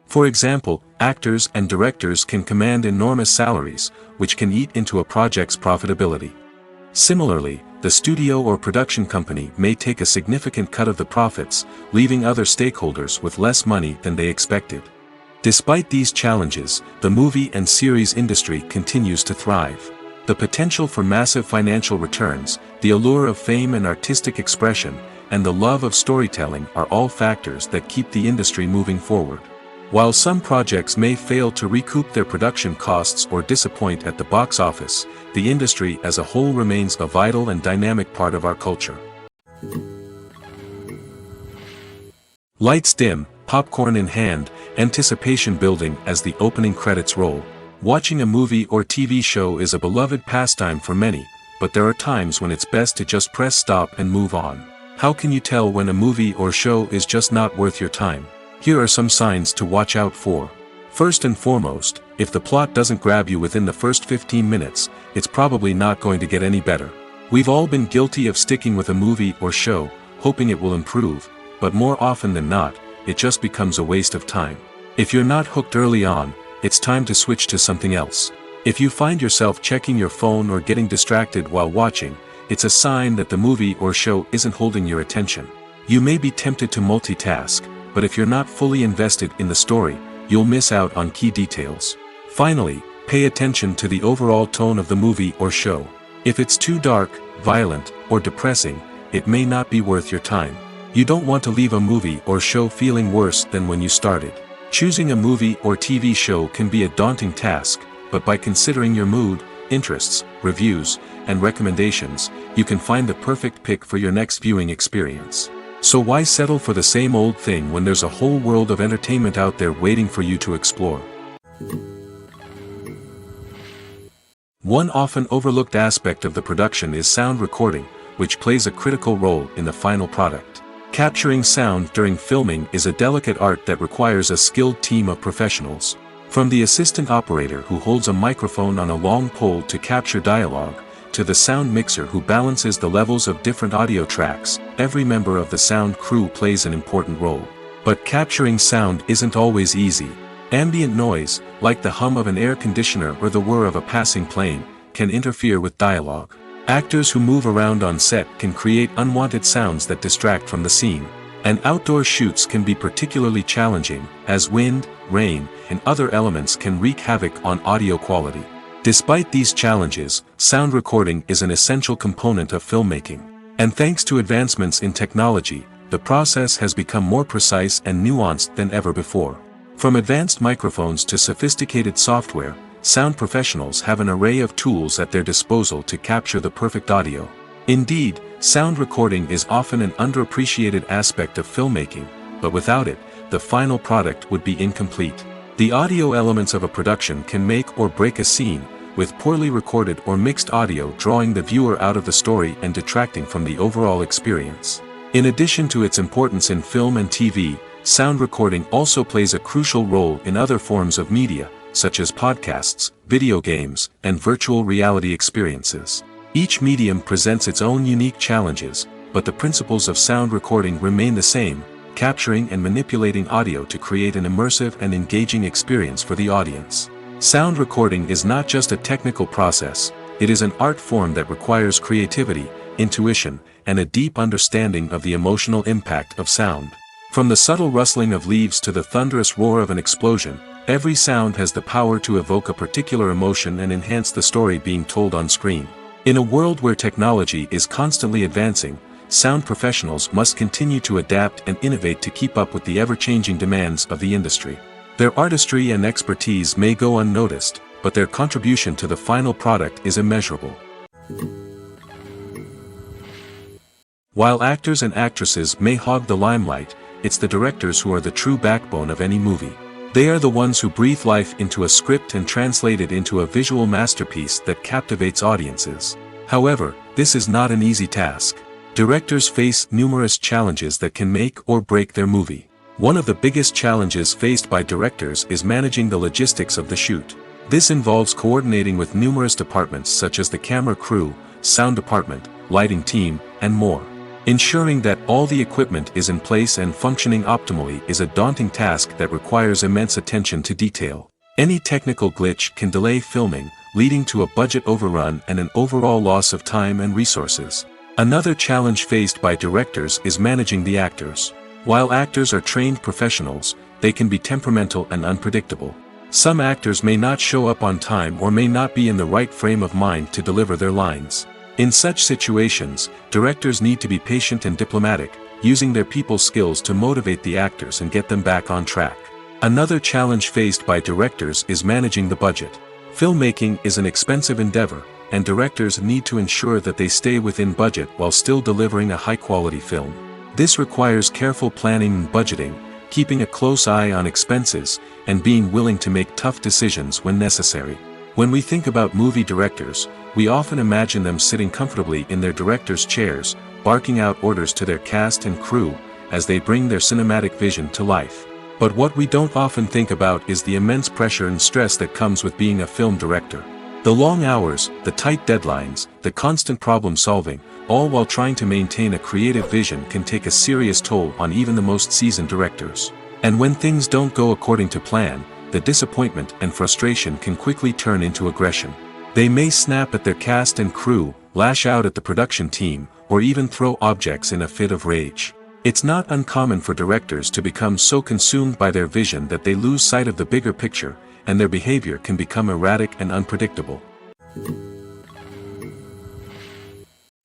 For example, actors and directors can command enormous salaries, which can eat into a project's profitability. Similarly, the studio or production company may take a significant cut of the profits, leaving other stakeholders with less money than they expected. Despite these challenges, the movie and series industry continues to thrive. The potential for massive financial returns, the allure of fame and artistic expression, and the love of storytelling are all factors that keep the industry moving forward. While some projects may fail to recoup their production costs or disappoint at the box office, the industry as a whole remains a vital and dynamic part of our culture. Lights dim, popcorn in hand, anticipation building as the opening credits roll. Watching a movie or TV show is a beloved pastime for many, but there are times when it's best to just press stop and move on. How can you tell when a movie or show is just not worth your time? Here are some signs to watch out for. First and foremost, if the plot doesn't grab you within the first 15 minutes, it's probably not going to get any better. We've all been guilty of sticking with a movie or show, hoping it will improve, but more often than not, it just becomes a waste of time. If you're not hooked early on, it's time to switch to something else. If you find yourself checking your phone or getting distracted while watching, it's a sign that the movie or show isn't holding your attention. You may be tempted to multitask, but if you're not fully invested in the story, you'll miss out on key details. Finally, pay attention to the overall tone of the movie or show. If it's too dark, violent, or depressing, it may not be worth your time. You don't want to leave a movie or show feeling worse than when you started. Choosing a movie or TV show can be a daunting task, but by considering your mood, interests, reviews, and recommendations, you can find the perfect pick for your next viewing experience. So why settle for the same old thing when there's a whole world of entertainment out there waiting for you to explore? One often overlooked aspect of the production is sound recording, which plays a critical role in the final product. Capturing sound during filming is a delicate art that requires a skilled team of professionals. From the assistant operator who holds a microphone on a long pole to capture dialogue, to the sound mixer who balances the levels of different audio tracks, every member of the sound crew plays an important role. But capturing sound isn't always easy. Ambient noise, like the hum of an air conditioner or the whir of a passing plane, can interfere with dialogue. Actors who move around on set can create unwanted sounds that distract from the scene. And outdoor shoots can be particularly challenging, as wind, rain, and other elements can wreak havoc on audio quality. Despite these challenges, sound recording is an essential component of filmmaking. And thanks to advancements in technology, the process has become more precise and nuanced than ever before. From advanced microphones to sophisticated software, sound professionals have an array of tools at their disposal to capture the perfect audio. Indeed, sound recording is often an underappreciated aspect of filmmaking, but without it, the final product would be incomplete. The audio elements of a production can make or break a scene, with poorly recorded or mixed audio drawing the viewer out of the story and detracting from the overall experience. In addition to its importance in film and TV, sound recording also plays a crucial role in other forms of media, such as podcasts, video games, and virtual reality experiences. Each medium presents its own unique challenges, but the principles of sound recording remain the same, capturing and manipulating audio to create an immersive and engaging experience for the audience. Sound recording is not just a technical process, it is an art form that requires creativity, intuition, and a deep understanding of the emotional impact of sound. From the subtle rustling of leaves to the thunderous roar of an explosion, every sound has the power to evoke a particular emotion and enhance the story being told on screen. In a world where technology is constantly advancing, sound professionals must continue to adapt and innovate to keep up with the ever-changing demands of the industry. Their artistry and expertise may go unnoticed, but their contribution to the final product is immeasurable. While actors and actresses may hog the limelight, it's the directors who are the true backbone of any movie. They are the ones who breathe life into a script and translate it into a visual masterpiece that captivates audiences. However, this is not an easy task. Directors face numerous challenges that can make or break their movie. One of the biggest challenges faced by directors is managing the logistics of the shoot. This involves coordinating with numerous departments such as the camera crew, sound department, lighting team, and more. Ensuring that all the equipment is in place and functioning optimally is a daunting task that requires immense attention to detail. Any technical glitch can delay filming, leading to a budget overrun and an overall loss of time and resources. Another challenge faced by directors is managing the actors. While actors are trained professionals, they can be temperamental and unpredictable. Some actors may not show up on time or may not be in the right frame of mind to deliver their lines. In such situations, directors need to be patient and diplomatic, using their people skills to motivate the actors and get them back on track. Another challenge faced by directors is managing the budget. Filmmaking is an expensive endeavor, and directors need to ensure that they stay within budget while still delivering a high-quality film. This requires careful planning and budgeting, keeping a close eye on expenses, and being willing to make tough decisions when necessary. When we think about movie directors, we often imagine them sitting comfortably in their director's chairs, barking out orders to their cast and crew, as they bring their cinematic vision to life. But what we don't often think about is the immense pressure and stress that comes with being a film director. The long hours, the tight deadlines, the constant problem solving, all while trying to maintain a creative vision can take a serious toll on even the most seasoned directors. And when things don't go according to plan, the disappointment and frustration can quickly turn into aggression. They may snap at their cast and crew, lash out at the production team, or even throw objects in a fit of rage. It's not uncommon for directors to become so consumed by their vision that they lose sight of the bigger picture, and their behavior can become erratic and unpredictable.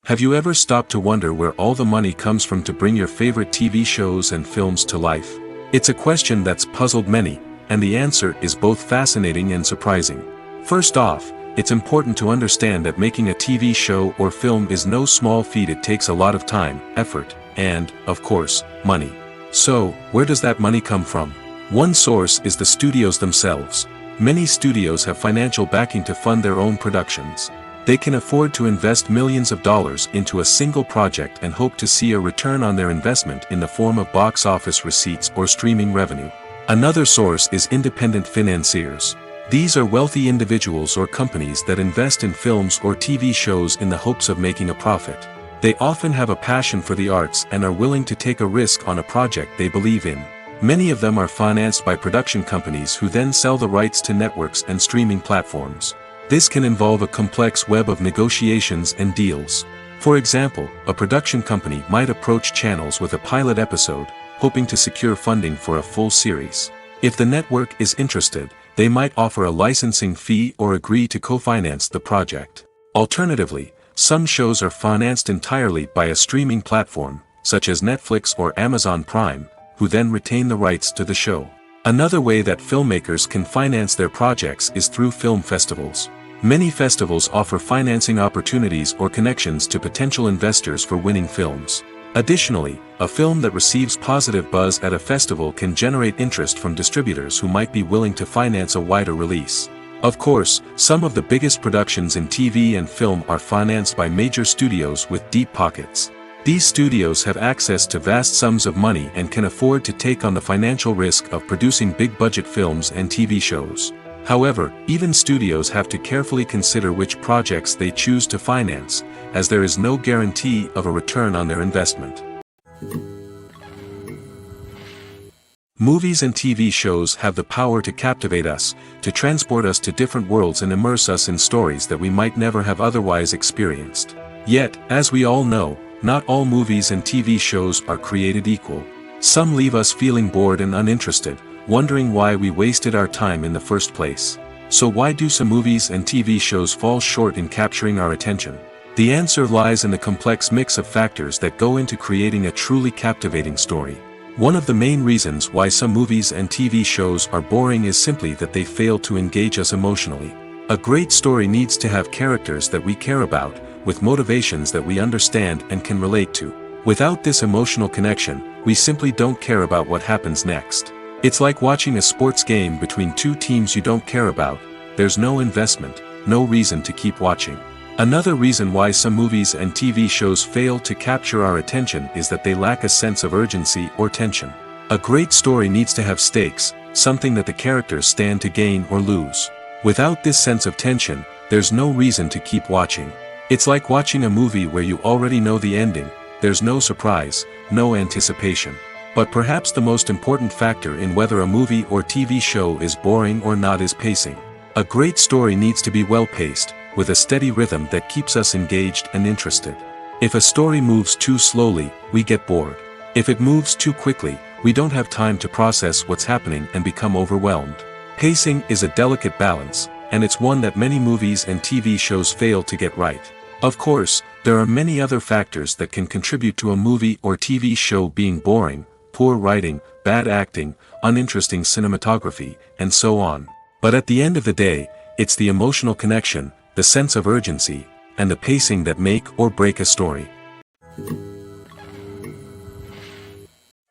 Have you ever stopped to wonder where all the money comes from to bring your favorite TV shows and films to life? It's a question that's puzzled many, and the answer is both fascinating and surprising. First off, it's important to understand that making a TV show or film is no small feat. It takes a lot of time, effort, and, of course, money. So, where does that money come from? One source is the studios themselves. Many studios have financial backing to fund their own productions. They can afford to invest millions of dollars into a single project and hope to see a return on their investment in the form of box office receipts or streaming revenue. Another source is independent financiers. These are wealthy individuals or companies that invest in films or TV shows in the hopes of making a profit. They often have a passion for the arts and are willing to take a risk on a project they believe in. Many of them are financed by production companies who then sell the rights to networks and streaming platforms. This can involve a complex web of negotiations and deals. For example, a production company might approach channels with a pilot episode, hoping to secure funding for a full series. If the network is interested, they might offer a licensing fee or agree to co-finance the project. Alternatively, some shows are financed entirely by a streaming platform, such as Netflix or Amazon Prime, who then retain the rights to the show. Another way that filmmakers can finance their projects is through film festivals. Many festivals offer financing opportunities or connections to potential investors for winning films. Additionally, a film that receives positive buzz at a festival can generate interest from distributors who might be willing to finance a wider release. Of course, some of the biggest productions in TV and film are financed by major studios with deep pockets. These studios have access to vast sums of money and can afford to take on the financial risk of producing big-budget films and TV shows. However, even studios have to carefully consider which projects they choose to finance, as there is no guarantee of a return on their investment. Movies and TV shows have the power to captivate us, to transport us to different worlds and immerse us in stories that we might never have otherwise experienced. Yet, as we all know, not all movies and TV shows are created equal. Some leave us feeling bored and uninterested, wondering why we wasted our time in the first place. So why do some movies and TV shows fall short in capturing our attention? The answer lies in the complex mix of factors that go into creating a truly captivating story. One of the main reasons why some movies and TV shows are boring is simply that they fail to engage us emotionally. A great story needs to have characters that we care about, with motivations that we understand and can relate to. Without this emotional connection, we simply don't care about what happens next. It's like watching a sports game between two teams you don't care about. There's no investment, no reason to keep watching. Another reason why some movies and TV shows fail to capture our attention is that they lack a sense of urgency or tension. A great story needs to have stakes, something that the characters stand to gain or lose. Without this sense of tension, there's no reason to keep watching. It's like watching a movie where you already know the ending. There's no surprise, no anticipation. But perhaps the most important factor in whether a movie or TV show is boring or not is pacing. A great story needs to be well-paced, with a steady rhythm that keeps us engaged and interested. If a story moves too slowly, we get bored. If it moves too quickly, we don't have time to process what's happening and become overwhelmed. Pacing is a delicate balance, and it's one that many movies and TV shows fail to get right. Of course, there are many other factors that can contribute to a movie or TV show being boring: poor writing, bad acting, uninteresting cinematography, and so on. But at the end of the day, it's the emotional connection, the sense of urgency, and the pacing that make or break a story.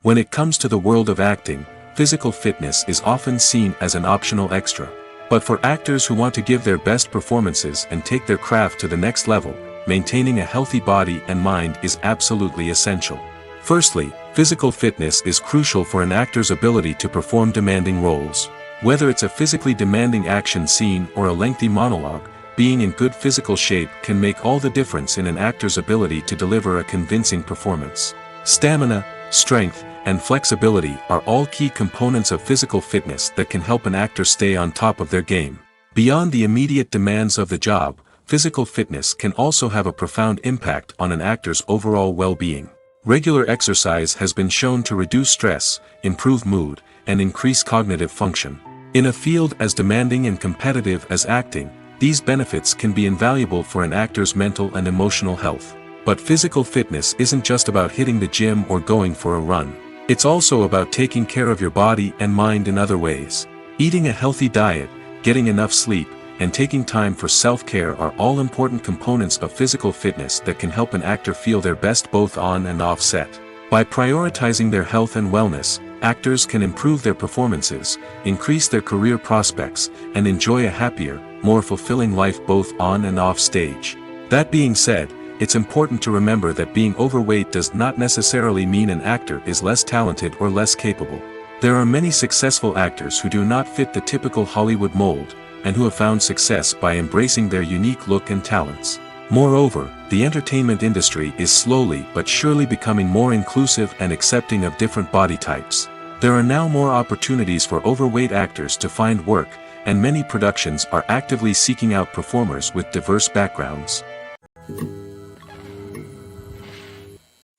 When it comes to the world of acting, physical fitness is often seen as an optional extra. But for actors who want to give their best performances and take their craft to the next level, maintaining a healthy body and mind is absolutely essential. Firstly, physical fitness is crucial for an actor's ability to perform demanding roles. Whether it's a physically demanding action scene or a lengthy monologue, being in good physical shape can make all the difference in an actor's ability to deliver a convincing performance. Stamina, strength, and flexibility are all key components of physical fitness that can help an actor stay on top of their game. Beyond the immediate demands of the job, physical fitness can also have a profound impact on an actor's overall well-being. Regular exercise has been shown to reduce stress, improve mood, and increase cognitive function. In a field as demanding and competitive as acting, these benefits can be invaluable for an actor's mental and emotional health. But physical fitness isn't just about hitting the gym or going for a run. It's also about taking care of your body and mind in other ways. Eating a healthy diet, getting enough sleep, and taking time for self-care are all important components of physical fitness that can help an actor feel their best both on and off set. By prioritizing their health and wellness, actors can improve their performances, increase their career prospects, and enjoy a happier, more fulfilling life both on and off stage. That being said, it's important to remember that being overweight does not necessarily mean an actor is less talented or less capable. There are many successful actors who do not fit the typical Hollywood mold, and who have found success by embracing their unique look and talents. Moreover, the entertainment industry is slowly but surely becoming more inclusive and accepting of different body types. There are now more opportunities for overweight actors to find work, and many productions are actively seeking out performers with diverse backgrounds.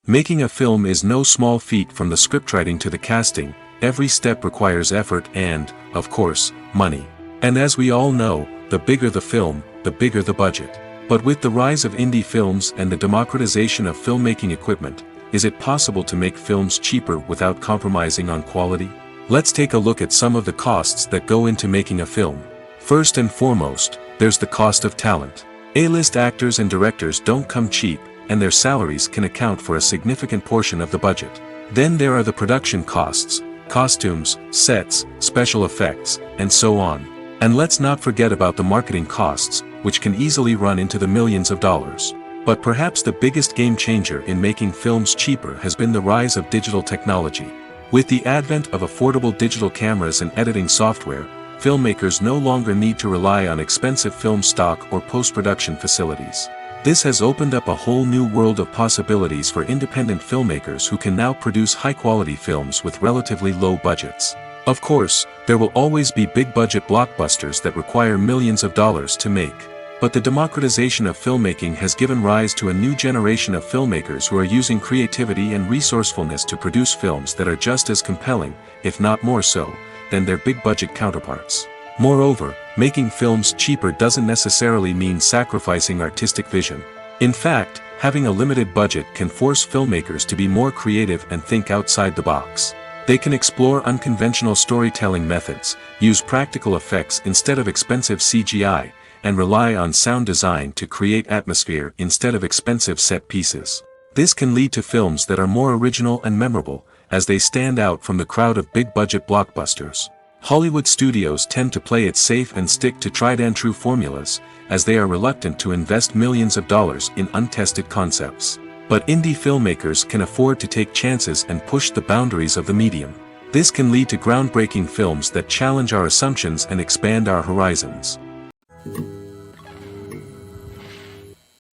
Making a film is no small feat. From the scriptwriting to the casting, every step requires effort and, of course, money. And as we all know, the bigger the film, the bigger the budget. But with the rise of indie films and the democratization of filmmaking equipment, is it possible to make films cheaper without compromising on quality? Let's take a look at some of the costs that go into making a film. First and foremost, there's the cost of talent. A-list actors and directors don't come cheap, and their salaries can account for a significant portion of the budget. Then there are the production costs, costumes, sets, special effects, and so on. And let's not forget about the marketing costs, which can easily run into the millions of dollars. But perhaps the biggest game changer in making films cheaper has been the rise of digital technology. With the advent of affordable digital cameras and editing software, filmmakers no longer need to rely on expensive film stock or post-production facilities. This has opened up a whole new world of possibilities for independent filmmakers who can now produce high-quality films with relatively low budgets. Of course, there will always be big-budget blockbusters that require millions of dollars to make. But the democratization of filmmaking has given rise to a new generation of filmmakers who are using creativity and resourcefulness to produce films that are just as compelling, if not more so, than their big-budget counterparts. Moreover, making films cheaper doesn't necessarily mean sacrificing artistic vision. In fact, having a limited budget can force filmmakers to be more creative and think outside the box. They can explore unconventional storytelling methods, use practical effects instead of expensive CGI, and rely on sound design to create atmosphere instead of expensive set pieces. This can lead to films that are more original and memorable, as they stand out from the crowd of big-budget blockbusters. Hollywood studios tend to play it safe and stick to tried-and-true formulas, as they are reluctant to invest millions of dollars in untested concepts. But indie filmmakers can afford to take chances and push the boundaries of the medium. This can lead to groundbreaking films that challenge our assumptions and expand our horizons.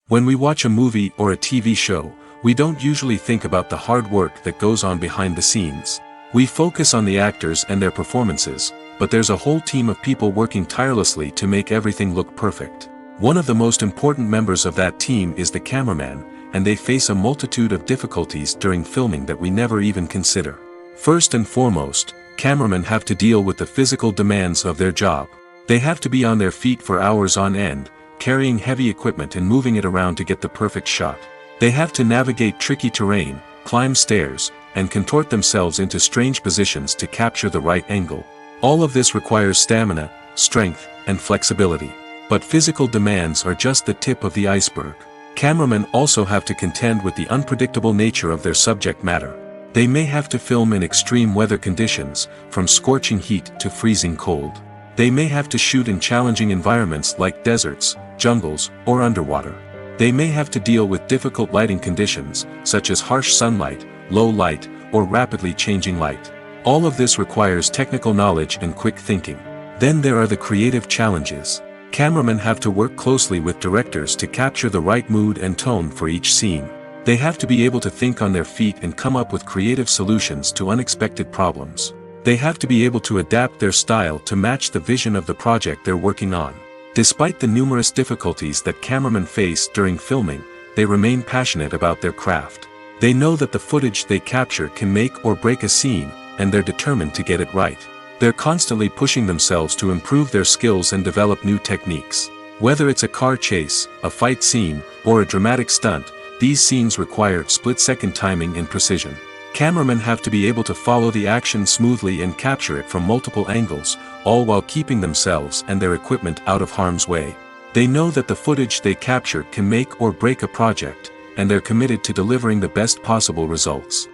When we watch a movie or a TV show, we don't usually think about the hard work that goes on behind the scenes. We focus on the actors and their performances, but there's a whole team of people working tirelessly to make everything look perfect. One of the most important members of that team is the cameraman, and they face a multitude of difficulties during filming that we never even consider. First and foremost, cameramen have to deal with the physical demands of their job. They have to be on their feet for hours on end, carrying heavy equipment and moving it around to get the perfect shot. They have to navigate tricky terrain, climb stairs, and contort themselves into strange positions to capture the right angle. All of this requires stamina, strength, and flexibility. But physical demands are just the tip of the iceberg. Cameramen also have to contend with the unpredictable nature of their subject matter. They may have to film in extreme weather conditions, from scorching heat to freezing cold. They may have to shoot in challenging environments like deserts, jungles, or underwater. They may have to deal with difficult lighting conditions, such as harsh sunlight, low light, or rapidly changing light. All of this requires technical knowledge and quick thinking. Then there are the creative challenges. Cameramen have to work closely with directors to capture the right mood and tone for each scene. They have to be able to think on their feet and come up with creative solutions to unexpected problems. They have to be able to adapt their style to match the vision of the project they're working on. Despite the numerous difficulties that cameramen face during filming, they remain passionate about their craft. They know that the footage they capture can make or break a scene, and they're determined to get it right. They're constantly pushing themselves to improve their skills and develop new techniques. Whether it's a car chase, a fight scene, or a dramatic stunt, these scenes require split-second timing and precision. Cameramen have to be able to follow the action smoothly and capture it from multiple angles, all while keeping themselves and their equipment out of harm's way. They know that the footage they capture can make or break a project, and they're committed to delivering the best possible results.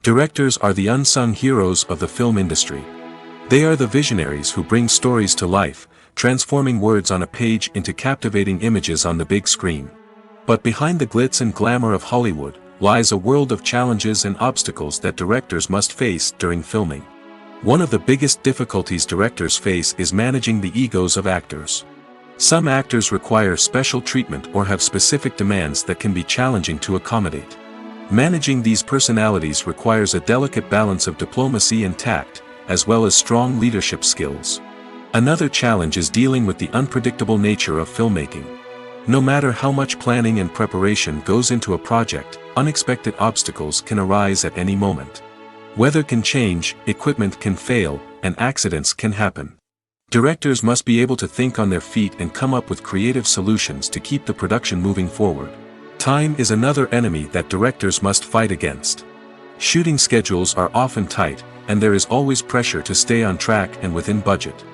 Directors are the unsung heroes of the film industry. They are the visionaries who bring stories to life, transforming words on a page into captivating images on the big screen. But behind the glitz and glamour of Hollywood, lies a world of challenges and obstacles that directors must face during filming. One of the biggest difficulties directors face is managing the egos of actors. Some actors require special treatment or have specific demands that can be challenging to accommodate. Managing these personalities requires a delicate balance of diplomacy and tact, as well as strong leadership skills. Another challenge is dealing with the unpredictable nature of filmmaking. No matter how much planning and preparation goes into a project, unexpected obstacles can arise at any moment. Weather can change, equipment can fail, and accidents can happen. Directors must be able to think on their feet and come up with creative solutions to keep the production moving forward. Time is another enemy that directors must fight against. Shooting schedules are often tight, and there is always pressure to stay on track and within budget.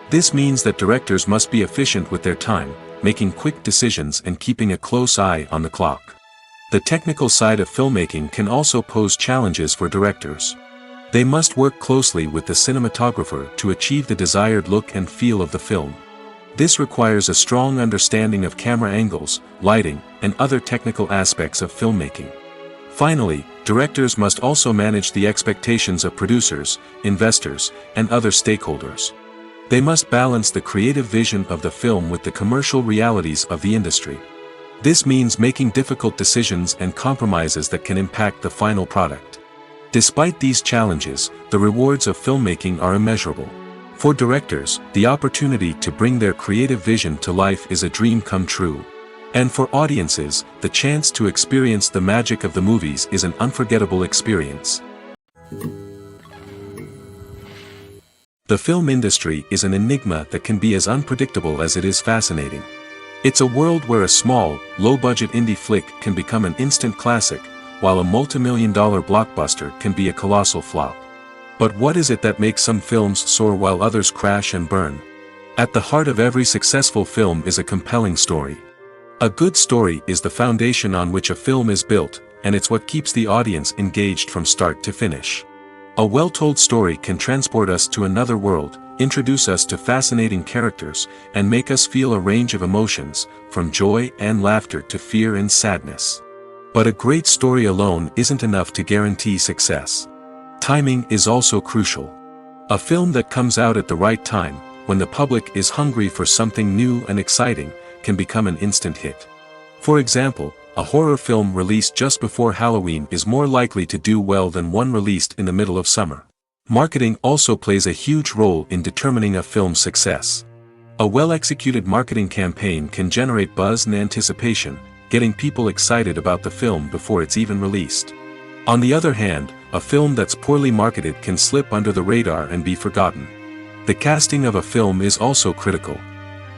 This means that directors must be efficient with their time, making quick decisions and keeping a close eye on the clock. The technical side of filmmaking can also pose challenges for directors. They must work closely with the cinematographer to achieve the desired look and feel of the film. This requires a strong understanding of camera angles, lighting, and other technical aspects of filmmaking. Finally, directors must also manage the expectations of producers, investors, and other stakeholders. They must balance the creative vision of the film with the commercial realities of the industry. This means making difficult decisions and compromises that can impact the final product. Despite these challenges, the rewards of filmmaking are immeasurable. For directors, the opportunity to bring their creative vision to life is a dream come true. And for audiences, the chance to experience the magic of the movies is an unforgettable experience. The film industry is an enigma that can be as unpredictable as it is fascinating. It's a world where a small, low-budget indie flick can become an instant classic, while a multi-million-dollar blockbuster can be a colossal flop. But what is it that makes some films soar while others crash and burn? At the heart of every successful film is a compelling story. A good story is the foundation on which a film is built, and it's what keeps the audience engaged from start to finish. A well-told story can transport us to another world, introduce us to fascinating characters, and make us feel a range of emotions, from joy and laughter to fear and sadness. But a great story alone isn't enough to guarantee success. Timing is also crucial. A film that comes out at the right time, when the public is hungry for something new and exciting, can become an instant hit. For example, a horror film released just before Halloween is more likely to do well than one released in the middle of summer. Marketing also plays a huge role in determining a film's success. A well-executed marketing campaign can generate buzz and anticipation, getting people excited about the film before it's even released. On the other hand, a film that's poorly marketed can slip under the radar and be forgotten. The casting of a film is also critical.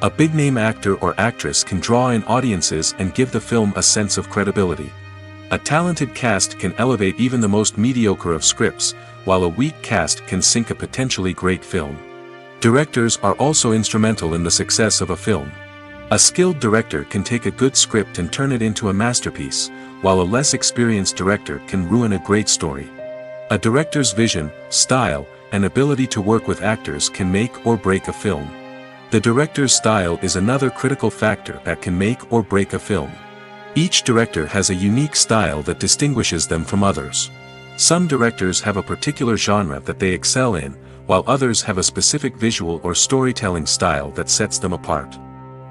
A big-name actor or actress can draw in audiences and give the film a sense of credibility. A talented cast can elevate even the most mediocre of scripts, while a weak cast can sink a potentially great film. Directors are also instrumental in the success of a film. A skilled director can take a good script and turn it into a masterpiece, while a less experienced director can ruin a great story. A director's vision, style, and ability to work with actors can make or break a film. The director's style is another critical factor that can make or break a film. Each director has a unique style that distinguishes them from others. Some directors have a particular genre that they excel in, while others have a specific visual or storytelling style that sets them apart.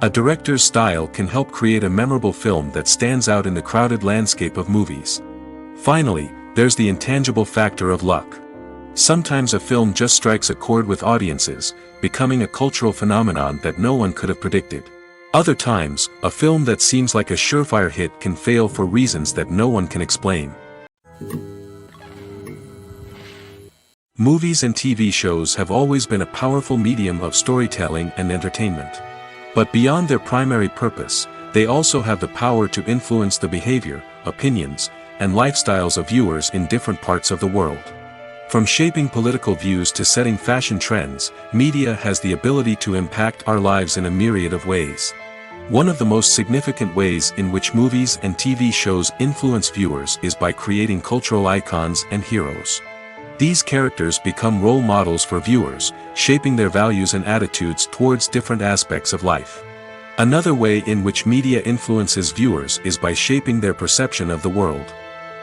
A director's style can help create a memorable film that stands out in the crowded landscape of movies. Finally, there's the intangible factor of luck. Sometimes a film just strikes a chord with audiences, becoming a cultural phenomenon that no one could have predicted. Other times, a film that seems like a surefire hit can fail for reasons that no one can explain. Movies and TV shows have always been a powerful medium of storytelling and entertainment. But beyond their primary purpose, they also have the power to influence the behavior, opinions, and lifestyles of viewers in different parts of the world. From shaping political views to setting fashion trends, media has the ability to impact our lives in a myriad of ways. One of the most significant ways in which movies and TV shows influence viewers is by creating cultural icons and heroes. These characters become role models for viewers, shaping their values and attitudes towards different aspects of life. Another way in which media influences viewers is by shaping their perception of the world.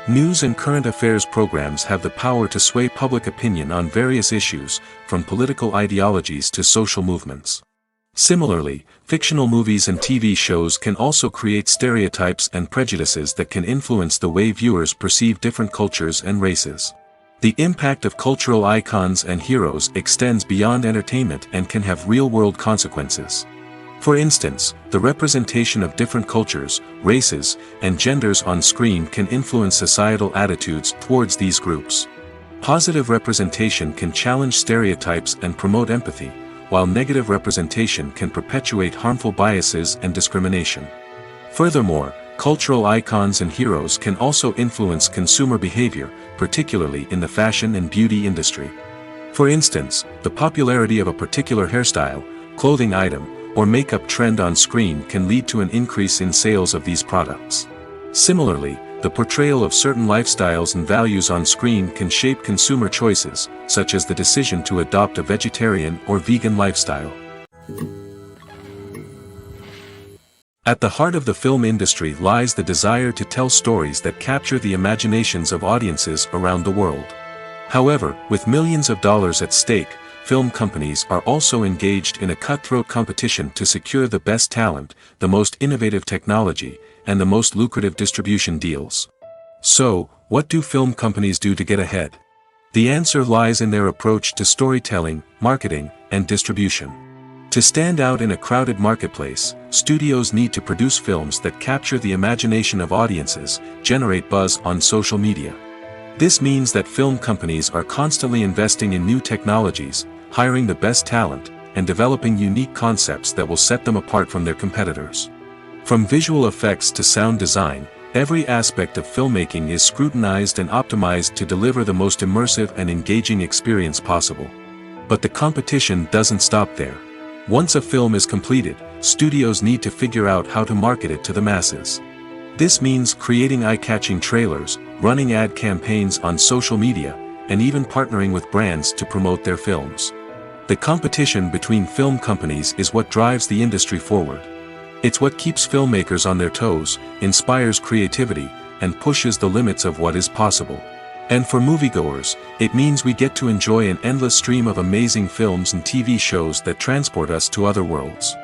News and current affairs programs have the power to sway public opinion on various issues, from political ideologies to social movements. Similarly, fictional movies and TV shows can also create stereotypes and prejudices that can influence the way viewers perceive different cultures and races. The impact of cultural icons and heroes extends beyond entertainment and can have real-world consequences. For instance, the representation of different cultures, races, and genders on screen can influence societal attitudes towards these groups. Positive representation can challenge stereotypes and promote empathy, while negative representation can perpetuate harmful biases and discrimination. Furthermore, cultural icons and heroes can also influence consumer behavior, particularly in the fashion and beauty industry. For instance, the popularity of a particular hairstyle, clothing item, or makeup trend on screen can lead to an increase in sales of these products. Similarly, the portrayal of certain lifestyles and values on screen can shape consumer choices, such as the decision to adopt a vegetarian or vegan lifestyle. At the heart of the film industry lies the desire to tell stories that capture the imaginations of audiences around the world. However, with millions of dollars at stake, film companies are also engaged in a cutthroat competition to secure the best talent, the most innovative technology, and the most lucrative distribution deals. So, what do film companies do to get ahead? The answer lies in their approach to storytelling, marketing, and distribution. To stand out in a crowded marketplace, studios need to produce films that capture the imagination of audiences, generate buzz on social media. This means that film companies are constantly investing in new technologies, hiring the best talent, and developing unique concepts that will set them apart from their competitors. From visual effects to sound design, every aspect of filmmaking is scrutinized and optimized to deliver the most immersive and engaging experience possible. But the competition doesn't stop there. Once a film is completed, studios need to figure out how to market it to the masses. This means creating eye-catching trailers, running ad campaigns on social media, and even partnering with brands to promote their films. The competition between film companies is what drives the industry forward. It's what keeps filmmakers on their toes, inspires creativity, and pushes the limits of what is possible. And for moviegoers, it means we get to enjoy an endless stream of amazing films and TV shows that transport us to other worlds.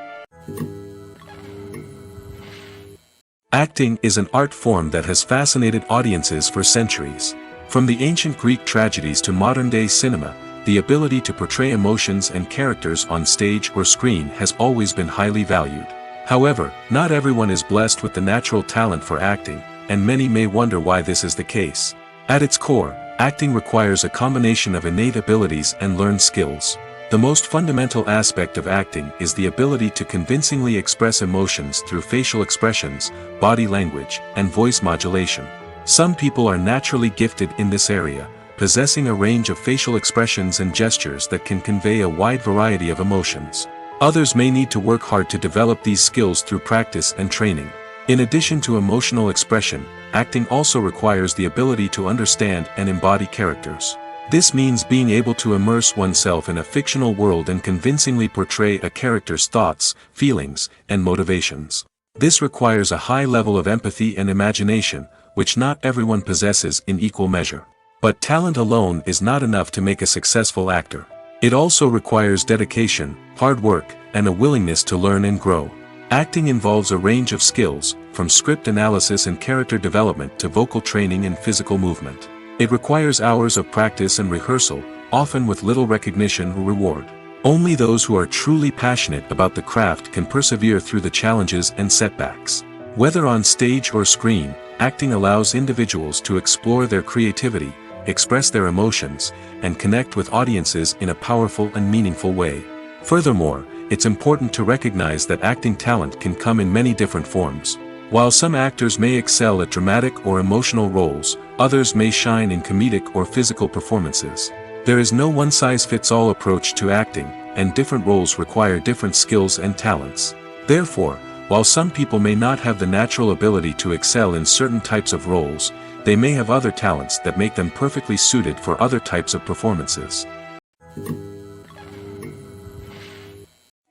Acting is an art form that has fascinated audiences for centuries. From the ancient Greek tragedies to modern-day cinema, the ability to portray emotions and characters on stage or screen has always been highly valued. However, not everyone is blessed with the natural talent for acting, and many may wonder why this is the case. At its core, acting requires a combination of innate abilities and learned skills. The most fundamental aspect of acting is the ability to convincingly express emotions through facial expressions, body language, and voice modulation. Some people are naturally gifted in this area, possessing a range of facial expressions and gestures that can convey a wide variety of emotions. Others may need to work hard to develop these skills through practice and training. In addition to emotional expression, acting also requires the ability to understand and embody characters. This means being able to immerse oneself in a fictional world and convincingly portray a character's thoughts, feelings, and motivations. This requires a high level of empathy and imagination, which not everyone possesses in equal measure. But talent alone is not enough to make a successful actor. It also requires dedication, hard work, and a willingness to learn and grow. Acting involves a range of skills, from script analysis and character development to vocal training and physical movement. It requires hours of practice and rehearsal, often with little recognition or reward. Only those who are truly passionate about the craft can persevere through the challenges and setbacks. Whether on stage or screen, acting allows individuals to explore their creativity, express their emotions, and connect with audiences in a powerful and meaningful way. Furthermore, it's important to recognize that acting talent can come in many different forms. While some actors may excel at dramatic or emotional roles, others may shine in comedic or physical performances. There is no one-size-fits-all approach to acting, and different roles require different skills and talents. Therefore, while some people may not have the natural ability to excel in certain types of roles, they may have other talents that make them perfectly suited for other types of performances.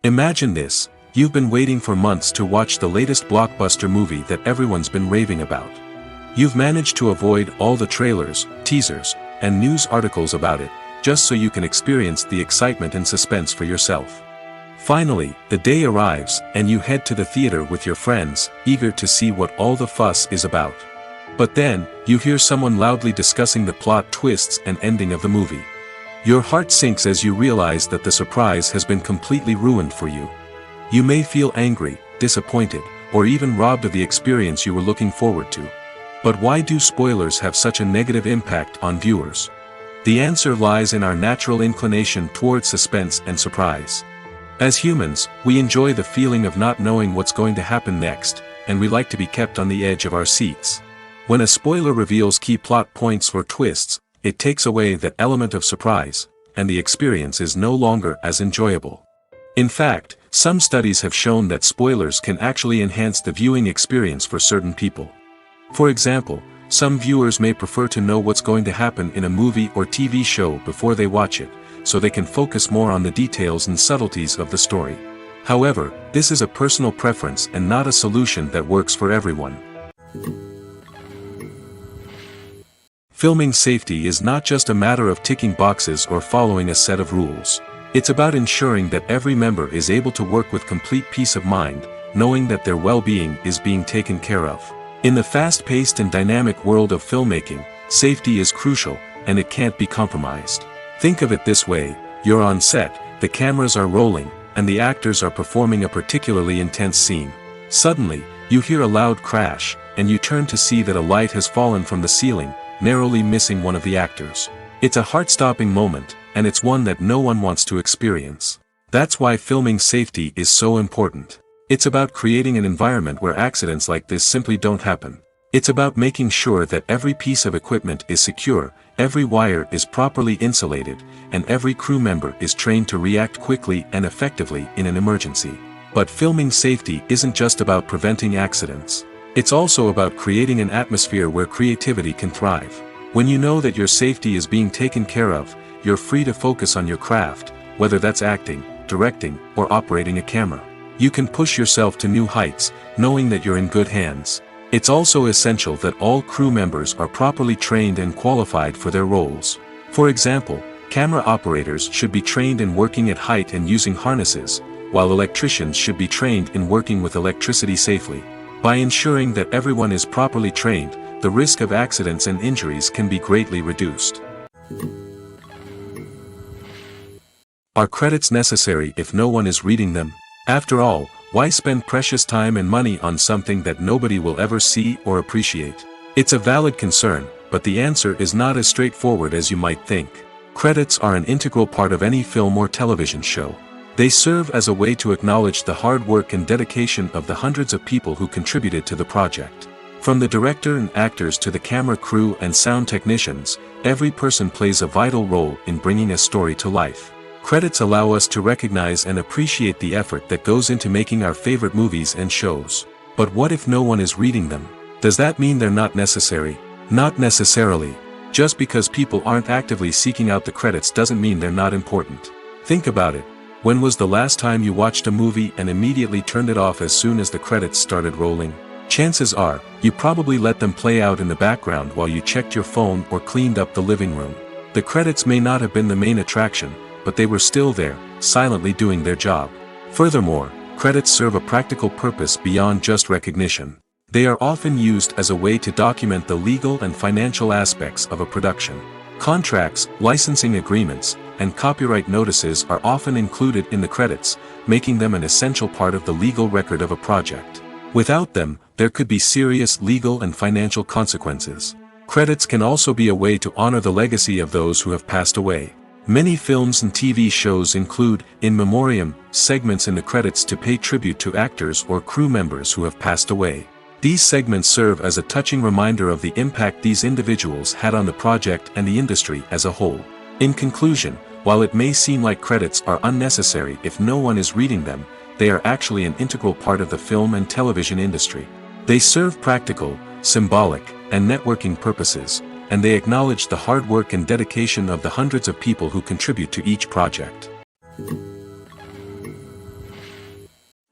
Imagine this: you've been waiting for months to watch the latest blockbuster movie that everyone's been raving about. You've managed to avoid all the trailers, teasers, and news articles about it, just so you can experience the excitement and suspense for yourself. Finally, the day arrives, and you head to the theater with your friends, eager to see what all the fuss is about. But then, you hear someone loudly discussing the plot twists and ending of the movie. Your heart sinks as you realize that the surprise has been completely ruined for you. You may feel angry, disappointed, or even robbed of the experience you were looking forward to. But why do spoilers have such a negative impact on viewers? The answer lies in our natural inclination toward suspense and surprise. As humans, we enjoy the feeling of not knowing what's going to happen next, and we like to be kept on the edge of our seats. When a spoiler reveals key plot points or twists, it takes away that element of surprise, and the experience is no longer as enjoyable. In fact, some studies have shown that spoilers can actually enhance the viewing experience for certain people. For example, some viewers may prefer to know what's going to happen in a movie or TV show before they watch it, so they can focus more on the details and subtleties of the story. However, this is a personal preference and not a solution that works for everyone. Filming safety is not just a matter of ticking boxes or following a set of rules. It's about ensuring that every member is able to work with complete peace of mind, knowing that their well-being is being taken care of. In the fast-paced and dynamic world of filmmaking, safety is crucial, and it can't be compromised. Think of it this way: you're on set, the cameras are rolling, and the actors are performing a particularly intense scene. Suddenly, you hear a loud crash, and you turn to see that a light has fallen from the ceiling, narrowly missing one of the actors. It's a heart-stopping moment, and it's one that no one wants to experience. That's why filming safety is so important. It's about creating an environment where accidents like this simply don't happen. It's about making sure that every piece of equipment is secure, every wire is properly insulated, and every crew member is trained to react quickly and effectively in an emergency. But filming safety isn't just about preventing accidents. It's also about creating an atmosphere where creativity can thrive. When you know that your safety is being taken care of, you're free to focus on your craft, whether that's acting, directing, or operating a camera. You can push yourself to new heights, knowing that you're in good hands. It's also essential that all crew members are properly trained and qualified for their roles. For example, camera operators should be trained in working at height and using harnesses, while electricians should be trained in working with electricity safely. By ensuring that everyone is properly trained, the risk of accidents and injuries can be greatly reduced. Are credits necessary if no one is reading them? After all, why spend precious time and money on something that nobody will ever see or appreciate? It's a valid concern, but the answer is not as straightforward as you might think. Credits are an integral part of any film or television show. They serve as a way to acknowledge the hard work and dedication of the hundreds of people who contributed to the project. From the director and actors to the camera crew and sound technicians, every person plays a vital role in bringing a story to life. Credits allow us to recognize and appreciate the effort that goes into making our favorite movies and shows. But what if no one is reading them? Does that mean they're not necessary? Not necessarily. Just because people aren't actively seeking out the credits doesn't mean they're not important. Think about it. When was the last time you watched a movie and immediately turned it off as soon as the credits started rolling? Chances are, you probably let them play out in the background while you checked your phone or cleaned up the living room. The credits may not have been the main attraction, but they were still there, silently doing their job. Furthermore, credits serve a practical purpose beyond just recognition. They are often used as a way to document the legal and financial aspects of a production. Contracts, licensing agreements, and copyright notices are often included in the credits, making them an essential part of the legal record of a project. Without them, there could be serious legal and financial consequences. Credits can also be a way to honor the legacy of those who have passed away. Many films and TV shows include, in memoriam, segments in the credits to pay tribute to actors or crew members who have passed away. These segments serve as a touching reminder of the impact these individuals had on the project and the industry as a whole. In conclusion, while it may seem like credits are unnecessary if no one is reading them, they are actually an integral part of the film and television industry. They serve practical, symbolic, and networking purposes, and they acknowledge the hard work and dedication of the hundreds of people who contribute to each project.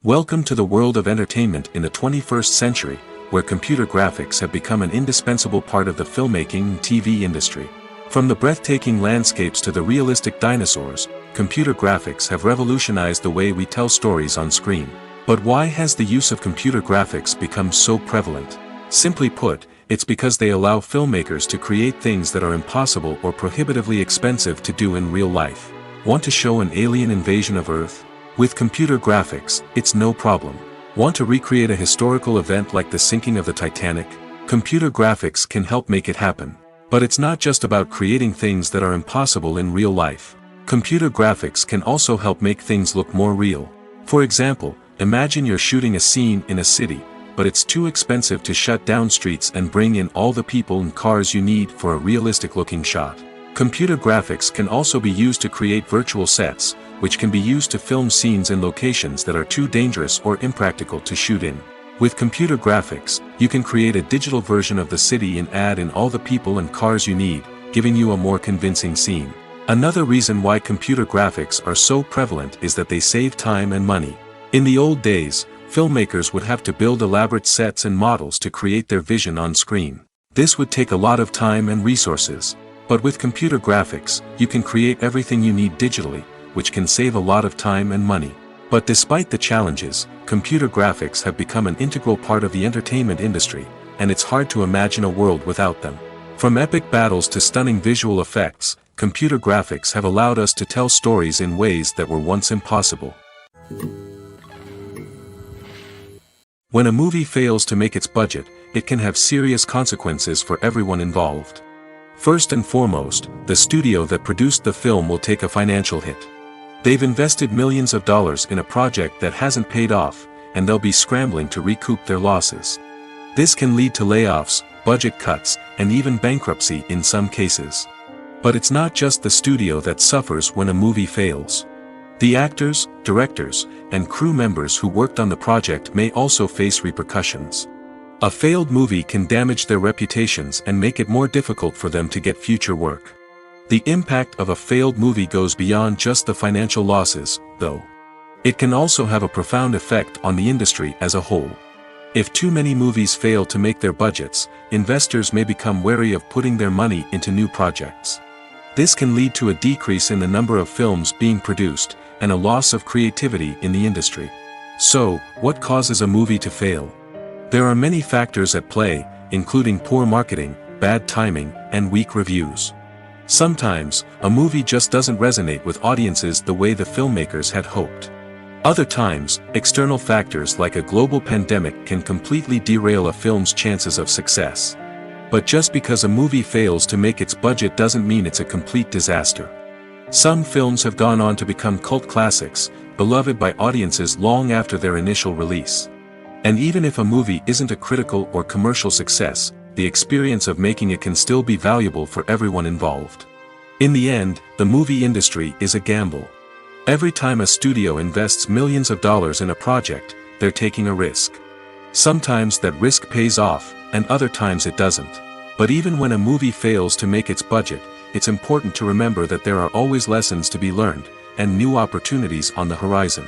Welcome to the world of entertainment in the 21st century, where computer graphics have become an indispensable part of the filmmaking and TV industry. From the breathtaking landscapes to the realistic dinosaurs, computer graphics have revolutionized the way we tell stories on screen. But why has the use of computer graphics become so prevalent? Simply put, it's because they allow filmmakers to create things that are impossible or prohibitively expensive to do in real life. Want to show an alien invasion of Earth? With computer graphics, it's no problem. Want to recreate a historical event like the sinking of the Titanic? Computer graphics can help make it happen. But it's not just about creating things that are impossible in real life. Computer graphics can also help make things look more real. For example, imagine you're shooting a scene in a city, but it's too expensive to shut down streets and bring in all the people and cars you need for a realistic-looking shot. Computer graphics can also be used to create virtual sets, which can be used to film scenes in locations that are too dangerous or impractical to shoot in. With computer graphics, you can create a digital version of the city and add in all the people and cars you need, giving you a more convincing scene. Another reason why computer graphics are so prevalent is that they save time and money. In the old days, filmmakers would have to build elaborate sets and models to create their vision on screen. This would take a lot of time and resources. But with computer graphics, you can create everything you need digitally, which can save a lot of time and money. But despite the challenges, computer graphics have become an integral part of the entertainment industry, and it's hard to imagine a world without them. From epic battles to stunning visual effects, computer graphics have allowed us to tell stories in ways that were once impossible. When a movie fails to make its budget, it can have serious consequences for everyone involved. First and foremost, the studio that produced the film will take a financial hit. They've invested millions of dollars in a project that hasn't paid off, and they'll be scrambling to recoup their losses. This can lead to layoffs, budget cuts, and even bankruptcy in some cases. But it's not just the studio that suffers when a movie fails. The actors, directors, and crew members who worked on the project may also face repercussions. A failed movie can damage their reputations and make it more difficult for them to get future work. The impact of a failed movie goes beyond just the financial losses, though. It can also have a profound effect on the industry as a whole. If too many movies fail to make their budgets, investors may become wary of putting their money into new projects. This can lead to a decrease in the number of films being produced, and a loss of creativity in the industry. So, what causes a movie to fail? There are many factors at play, including poor marketing, bad timing, and weak reviews. Sometimes, a movie just doesn't resonate with audiences the way the filmmakers had hoped. Other times, external factors like a global pandemic can completely derail a film's chances of success. But just because a movie fails to make its budget doesn't mean it's a complete disaster. Some films have gone on to become cult classics, beloved by audiences long after their initial release. And even if a movie isn't a critical or commercial success, the experience of making it can still be valuable for everyone involved. In the end, the movie industry is a gamble. Every time a studio invests millions of dollars in a project, they're taking a risk. Sometimes that risk pays off, and other times it doesn't. But even when a movie fails to make its budget, it's important to remember that there are always lessons to be learned, and new opportunities on the horizon.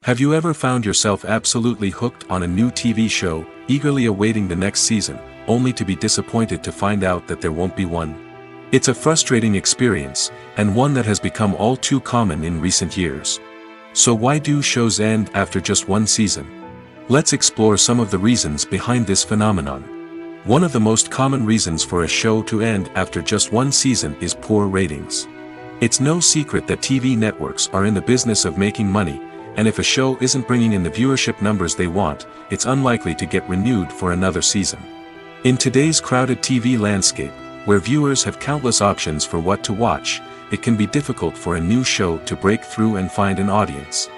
Have you ever found yourself absolutely hooked on a new TV show, eagerly awaiting the next season, only to be disappointed to find out that there won't be one? It's a frustrating experience, and one that has become all too common in recent years. So why do shows end after just one season? Let's explore some of the reasons behind this phenomenon. One of the most common reasons for a show to end after just one season is poor ratings. It's no secret that TV networks are in the business of making money, and if a show isn't bringing in the viewership numbers they want, it's unlikely to get renewed for another season. In today's crowded TV landscape, Where viewers have countless options for what to watch, it can be difficult for a new show to break through and find an audience.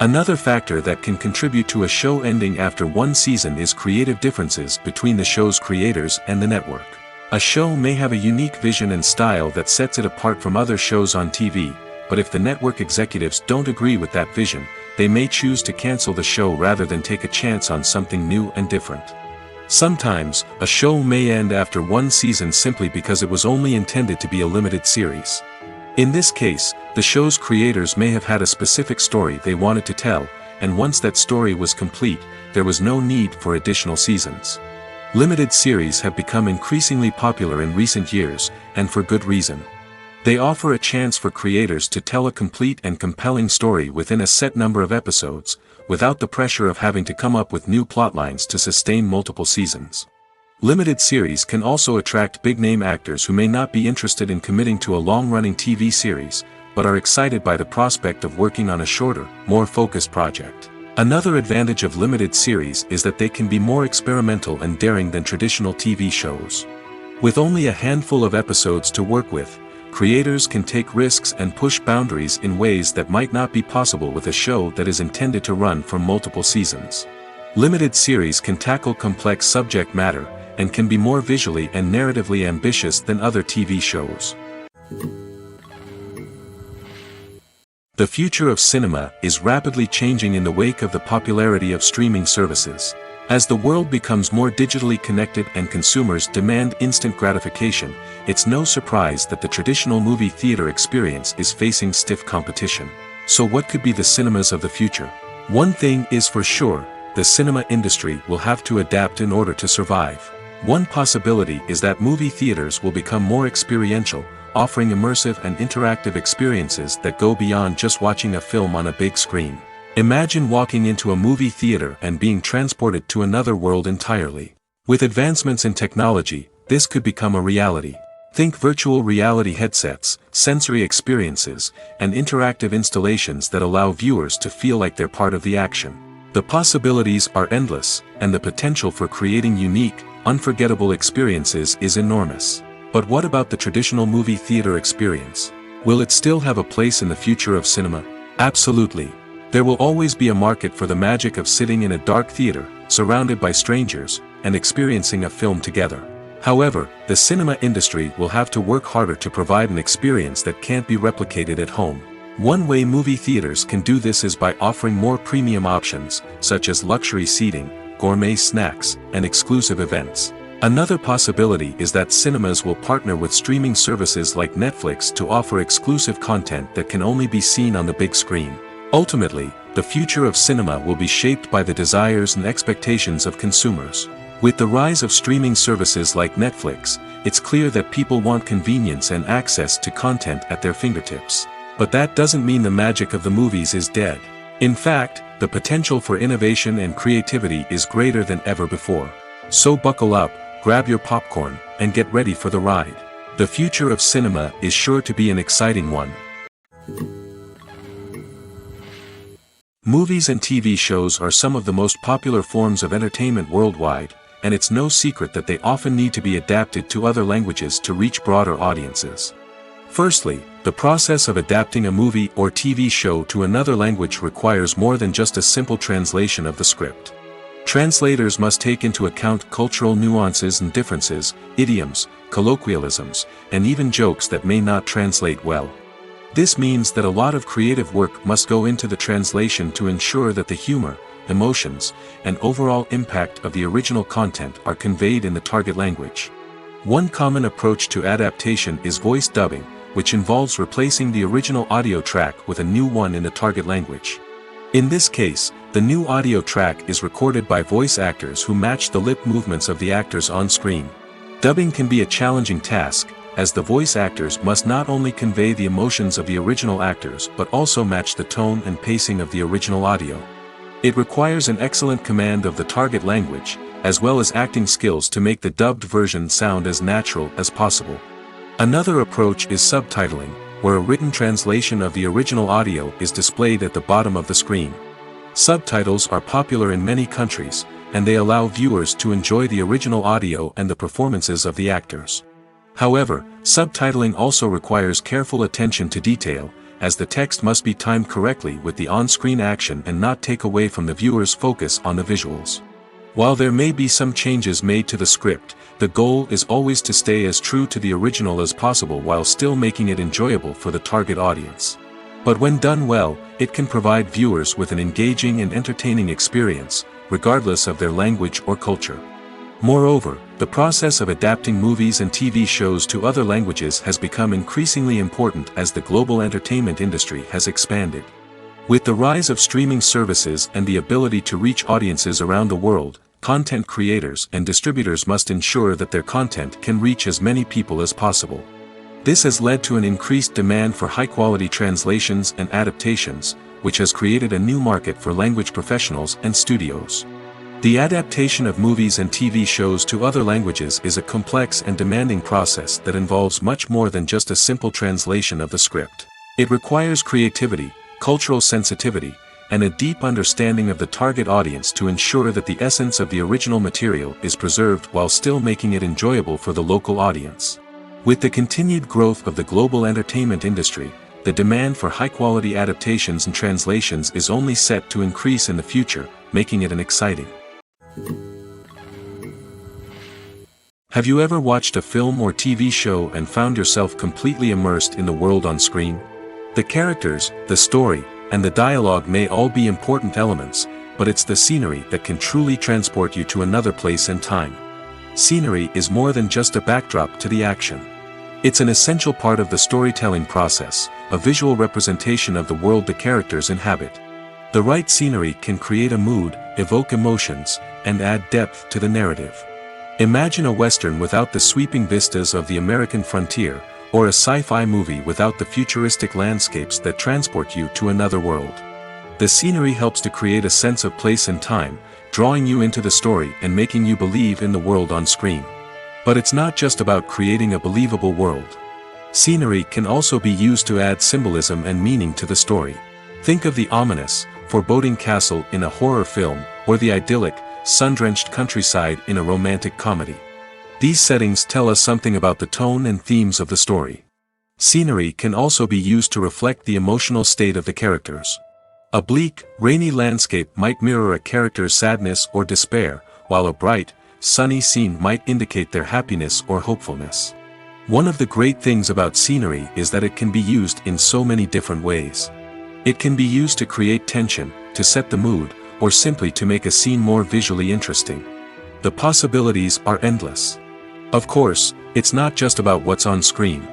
Another factor that can contribute to a show ending after one season is creative differences between the show's creators and the network. A show may have a unique vision and style that sets it apart from other shows on TV, but if the network executives don't agree with that vision, they may choose to cancel the show rather than take a chance on something new and different. Sometimes, a show may end after one season simply because it was only intended to be a limited series. In this case, the show's creators may have had a specific story they wanted to tell, and once that story was complete, there was no need for additional seasons. Limited series have become increasingly popular in recent years, and for good reason. They offer a chance for creators to tell a complete and compelling story within a set number of episodes, without the pressure of having to come up with new plotlines to sustain multiple seasons. Limited series can also attract big-name actors who may not be interested in committing to a long-running TV series, but are excited by the prospect of working on a shorter, more focused project. Another advantage of limited series is that they can be more experimental and daring than traditional TV shows. With only a handful of episodes to work with, creators can take risks and push boundaries in ways that might not be possible with a show that is intended to run for multiple seasons. Limited series can tackle complex subject matter, and can be more visually and narratively ambitious than other TV shows. The future of cinema is rapidly changing in the wake of the popularity of streaming services. As the world becomes more digitally connected and consumers demand instant gratification, it's no surprise that the traditional movie theater experience is facing stiff competition. So what could be the cinemas of the future? One thing is for sure, the cinema industry will have to adapt in order to survive. One possibility is that movie theaters will become more experiential, offering immersive and interactive experiences that go beyond just watching a film on a big screen. Imagine walking into a movie theater and being transported to another world entirely. With advancements in technology, this could become a reality. Think virtual reality headsets, sensory experiences, and interactive installations that allow viewers to feel like they're part of the action. The possibilities are endless, and the potential for creating unique, unforgettable experiences is enormous. But what about the traditional movie theater experience? Will it still have a place in the future of cinema? Absolutely. There will always be a market for the magic of sitting in a dark theater, surrounded by strangers, and experiencing a film together. However, the cinema industry will have to work harder to provide an experience that can't be replicated at home. One way movie theaters can do this is by offering more premium options, such as luxury seating, gourmet snacks, and exclusive events. Another possibility is that cinemas will partner with streaming services like Netflix to offer exclusive content that can only be seen on the big screen. Ultimately, the future of cinema will be shaped by the desires and expectations of consumers. With the rise of streaming services like Netflix, it's clear that people want convenience and access to content at their fingertips. But that doesn't mean the magic of the movies is dead. In fact, the potential for innovation and creativity is greater than ever before. So buckle up, grab your popcorn, and get ready for the ride. The future of cinema is sure to be an exciting one. Movies and TV shows are some of the most popular forms of entertainment worldwide, and it's no secret that they often need to be adapted to other languages to reach broader audiences. Firstly, the process of adapting a movie or TV show to another language requires more than just a simple translation of the script. Translators must take into account cultural nuances and differences, idioms, colloquialisms, and even jokes that may not translate well. This means that a lot of creative work must go into the translation to ensure that the humor, emotions, and overall impact of the original content are conveyed in the target language. One common approach to adaptation is voice dubbing, which involves replacing the original audio track with a new one in the target language. In this case, the new audio track is recorded by voice actors who match the lip movements of the actors on screen. Dubbing can be a challenging task, as the voice actors must not only convey the emotions of the original actors but also match the tone and pacing of the original audio. It requires an excellent command of the target language, as well as acting skills to make the dubbed version sound as natural as possible. Another approach is subtitling, where a written translation of the original audio is displayed at the bottom of the screen. Subtitles are popular in many countries, and they allow viewers to enjoy the original audio and the performances of the actors. However, subtitling also requires careful attention to detail, as the text must be timed correctly with the on-screen action and not take away from the viewer's focus on the visuals. While there may be some changes made to the script, the goal is always to stay as true to the original as possible while still making it enjoyable for the target audience. But when done well, it can provide viewers with an engaging and entertaining experience, regardless of their language or culture. Moreover, the process of adapting movies and TV shows to other languages has become increasingly important as the global entertainment industry has expanded. With the rise of streaming services and the ability to reach audiences around the world, content creators and distributors must ensure that their content can reach as many people as possible. This has led to an increased demand for high-quality translations and adaptations, which has created a new market for language professionals and studios. The adaptation of movies and TV shows to other languages is a complex and demanding process that involves much more than just a simple translation of the script. It requires creativity, cultural sensitivity, and a deep understanding of the target audience to ensure that the essence of the original material is preserved while still making it enjoyable for the local audience. With the continued growth of the global entertainment industry, the demand for high-quality adaptations and translations is only set to increase in the future, making it an exciting. Have you ever watched a film or TV show and found yourself completely immersed in the world on screen? The characters, the story, and the dialogue may all be important elements, but it's the scenery that can truly transport you to another place and time. Scenery is more than just a backdrop to the action. It's an essential part of the storytelling process, a visual representation of the world the characters inhabit. The right scenery can create a mood, evoke emotions, and add depth to the narrative. Imagine a Western without the sweeping vistas of the American frontier, or a sci-fi movie without the futuristic landscapes that transport you to another world. The scenery helps to create a sense of place and time, drawing you into the story and making you believe in the world on screen. But it's not just about creating a believable world. Scenery can also be used to add symbolism and meaning to the story. Think of the ominous, foreboding castle in a horror film, or the idyllic, sun-drenched countryside in a romantic comedy. These settings tell us something about the tone and themes of the story. Scenery can also be used to reflect the emotional state of the characters. A bleak, rainy landscape might mirror a character's sadness or despair, while a bright, sunny scene might indicate their happiness or hopefulness. One of the great things about scenery is that it can be used in so many different ways. It can be used to create tension, to set the mood, or simply to make a scene more visually interesting. The possibilities are endless. Of course, it's not just about what's on screen.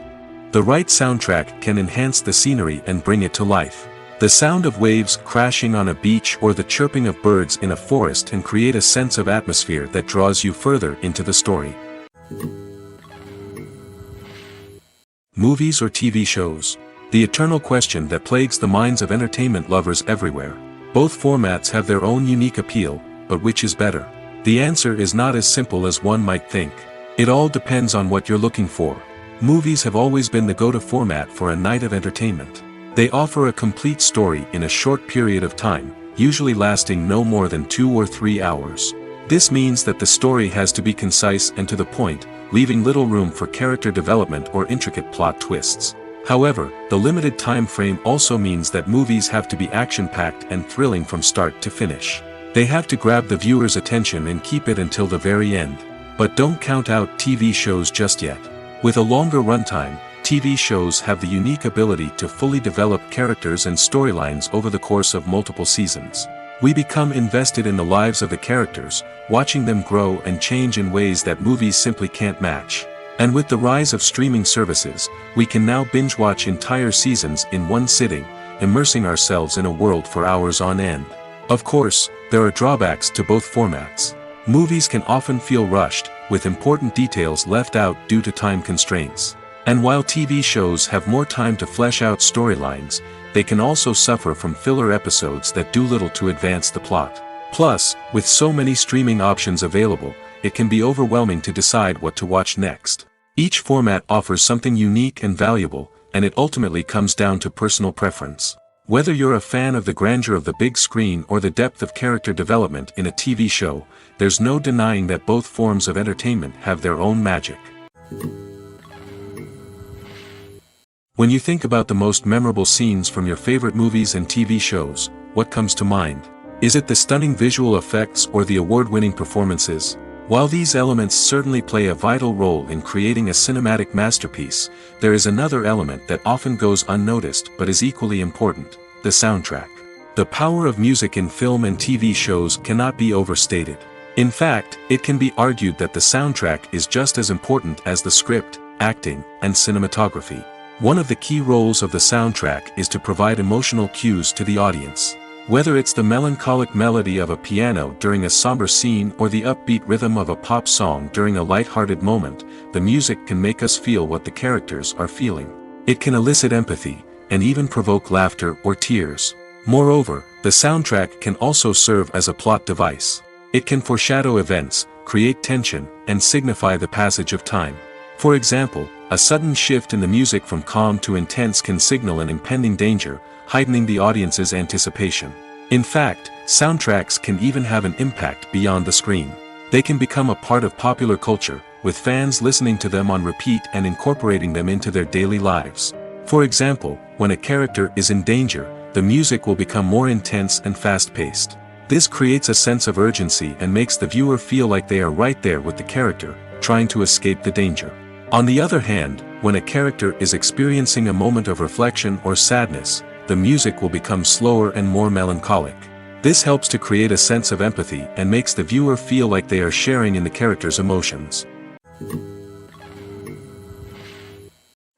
The right soundtrack can enhance the scenery and bring it to life. The sound of waves crashing on a beach or the chirping of birds in a forest can create a sense of atmosphere that draws you further into the story. Movies or TV shows? The eternal question that plagues the minds of entertainment lovers everywhere. Both formats have their own unique appeal, but which is better? The answer is not as simple as one might think. It all depends on what you're looking for. Movies have always been the go-to format for a night of entertainment. They offer a complete story in a short period of time, usually lasting no more than 2 or 3 hours. This means that the story has to be concise and to the point, leaving little room for character development or intricate plot twists. However, the limited time frame also means that movies have to be action-packed and thrilling from start to finish. They have to grab the viewer's attention and keep it until the very end. But don't count out TV shows just yet. With a longer runtime, TV shows have the unique ability to fully develop characters and storylines over the course of multiple seasons. We become invested in the lives of the characters, watching them grow and change in ways that movies simply can't match. And with the rise of streaming services, we can now binge-watch entire seasons in one sitting, immersing ourselves in a world for hours on end. Of course, there are drawbacks to both formats. Movies can often feel rushed, with important details left out due to time constraints. And while TV shows have more time to flesh out storylines, they can also suffer from filler episodes that do little to advance the plot. Plus, with so many streaming options available, it can be overwhelming to decide what to watch next. Each format offers something unique and valuable, and it ultimately comes down to personal preference. Whether you're a fan of the grandeur of the big screen or the depth of character development in a TV show, there's no denying that both forms of entertainment have their own magic. When you think about the most memorable scenes from your favorite movies and TV shows, what comes to mind? Is it the stunning visual effects or the award-winning performances? While these elements certainly play a vital role in creating a cinematic masterpiece, there is another element that often goes unnoticed but is equally important: the soundtrack. The power of music in film and TV shows cannot be overstated. In fact, it can be argued that the soundtrack is just as important as the script, acting, and cinematography. One of the key roles of the soundtrack is to provide emotional cues to the audience. Whether it's the melancholic melody of a piano during a somber scene or the upbeat rhythm of a pop song during a light-hearted moment, the music can make us feel what the characters are feeling. It can elicit empathy, and even provoke laughter or tears. Moreover, the soundtrack can also serve as a plot device. It can foreshadow events, create tension, and signify the passage of time. For example, a sudden shift in the music from calm to intense can signal an impending danger, heightening the audience's anticipation. In fact, soundtracks can even have an impact beyond the screen. They can become a part of popular culture, with fans listening to them on repeat and incorporating them into their daily lives. For example, when a character is in danger, the music will become more intense and fast-paced. This creates a sense of urgency and makes the viewer feel like they are right there with the character, trying to escape the danger. On the other hand, when a character is experiencing a moment of reflection or sadness, the music will become slower and more melancholic. This helps to create a sense of empathy and makes the viewer feel like they are sharing in the character's emotions.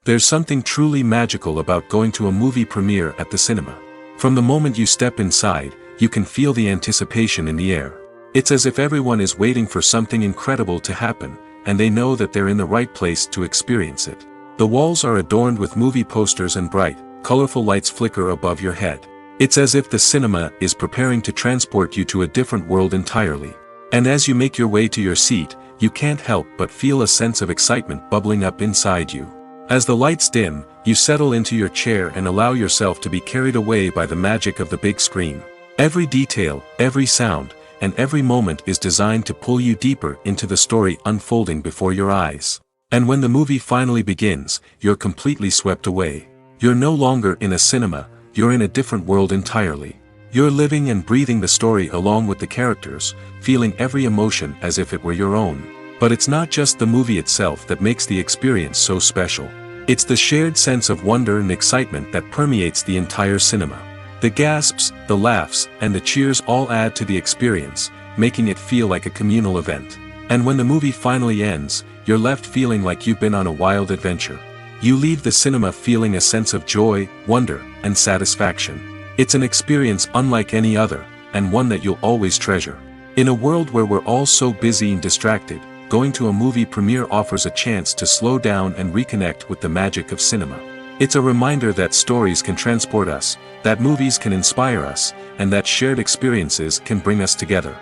There's something truly magical about going to a movie premiere at the cinema. From the moment you step inside, you can feel the anticipation in the air. It's as if everyone is waiting for something incredible to happen, and they know that they're in the right place to experience it. The walls are adorned with movie posters and bright, colorful lights flicker above your head. It's as if the cinema is preparing to transport you to a different world entirely. And as you make your way to your seat, you can't help but feel a sense of excitement bubbling up inside you. As the lights dim, you settle into your chair and allow yourself to be carried away by the magic of the big screen. Every detail, every sound, and every moment is designed to pull you deeper into the story unfolding before your eyes. And when the movie finally begins, you're completely swept away. You're no longer in a cinema, you're in a different world entirely. You're living and breathing the story along with the characters, feeling every emotion as if it were your own. But it's not just the movie itself that makes the experience so special. It's the shared sense of wonder and excitement that permeates the entire cinema. The gasps, the laughs, and the cheers all add to the experience, making it feel like a communal event. And when the movie finally ends, you're left feeling like you've been on a wild adventure. You leave the cinema feeling a sense of joy, wonder, and satisfaction. It's an experience unlike any other, and one that you'll always treasure. In a world where we're all so busy and distracted, going to a movie premiere offers a chance to slow down and reconnect with the magic of cinema. It's a reminder that stories can transport us, that movies can inspire us, and that shared experiences can bring us together.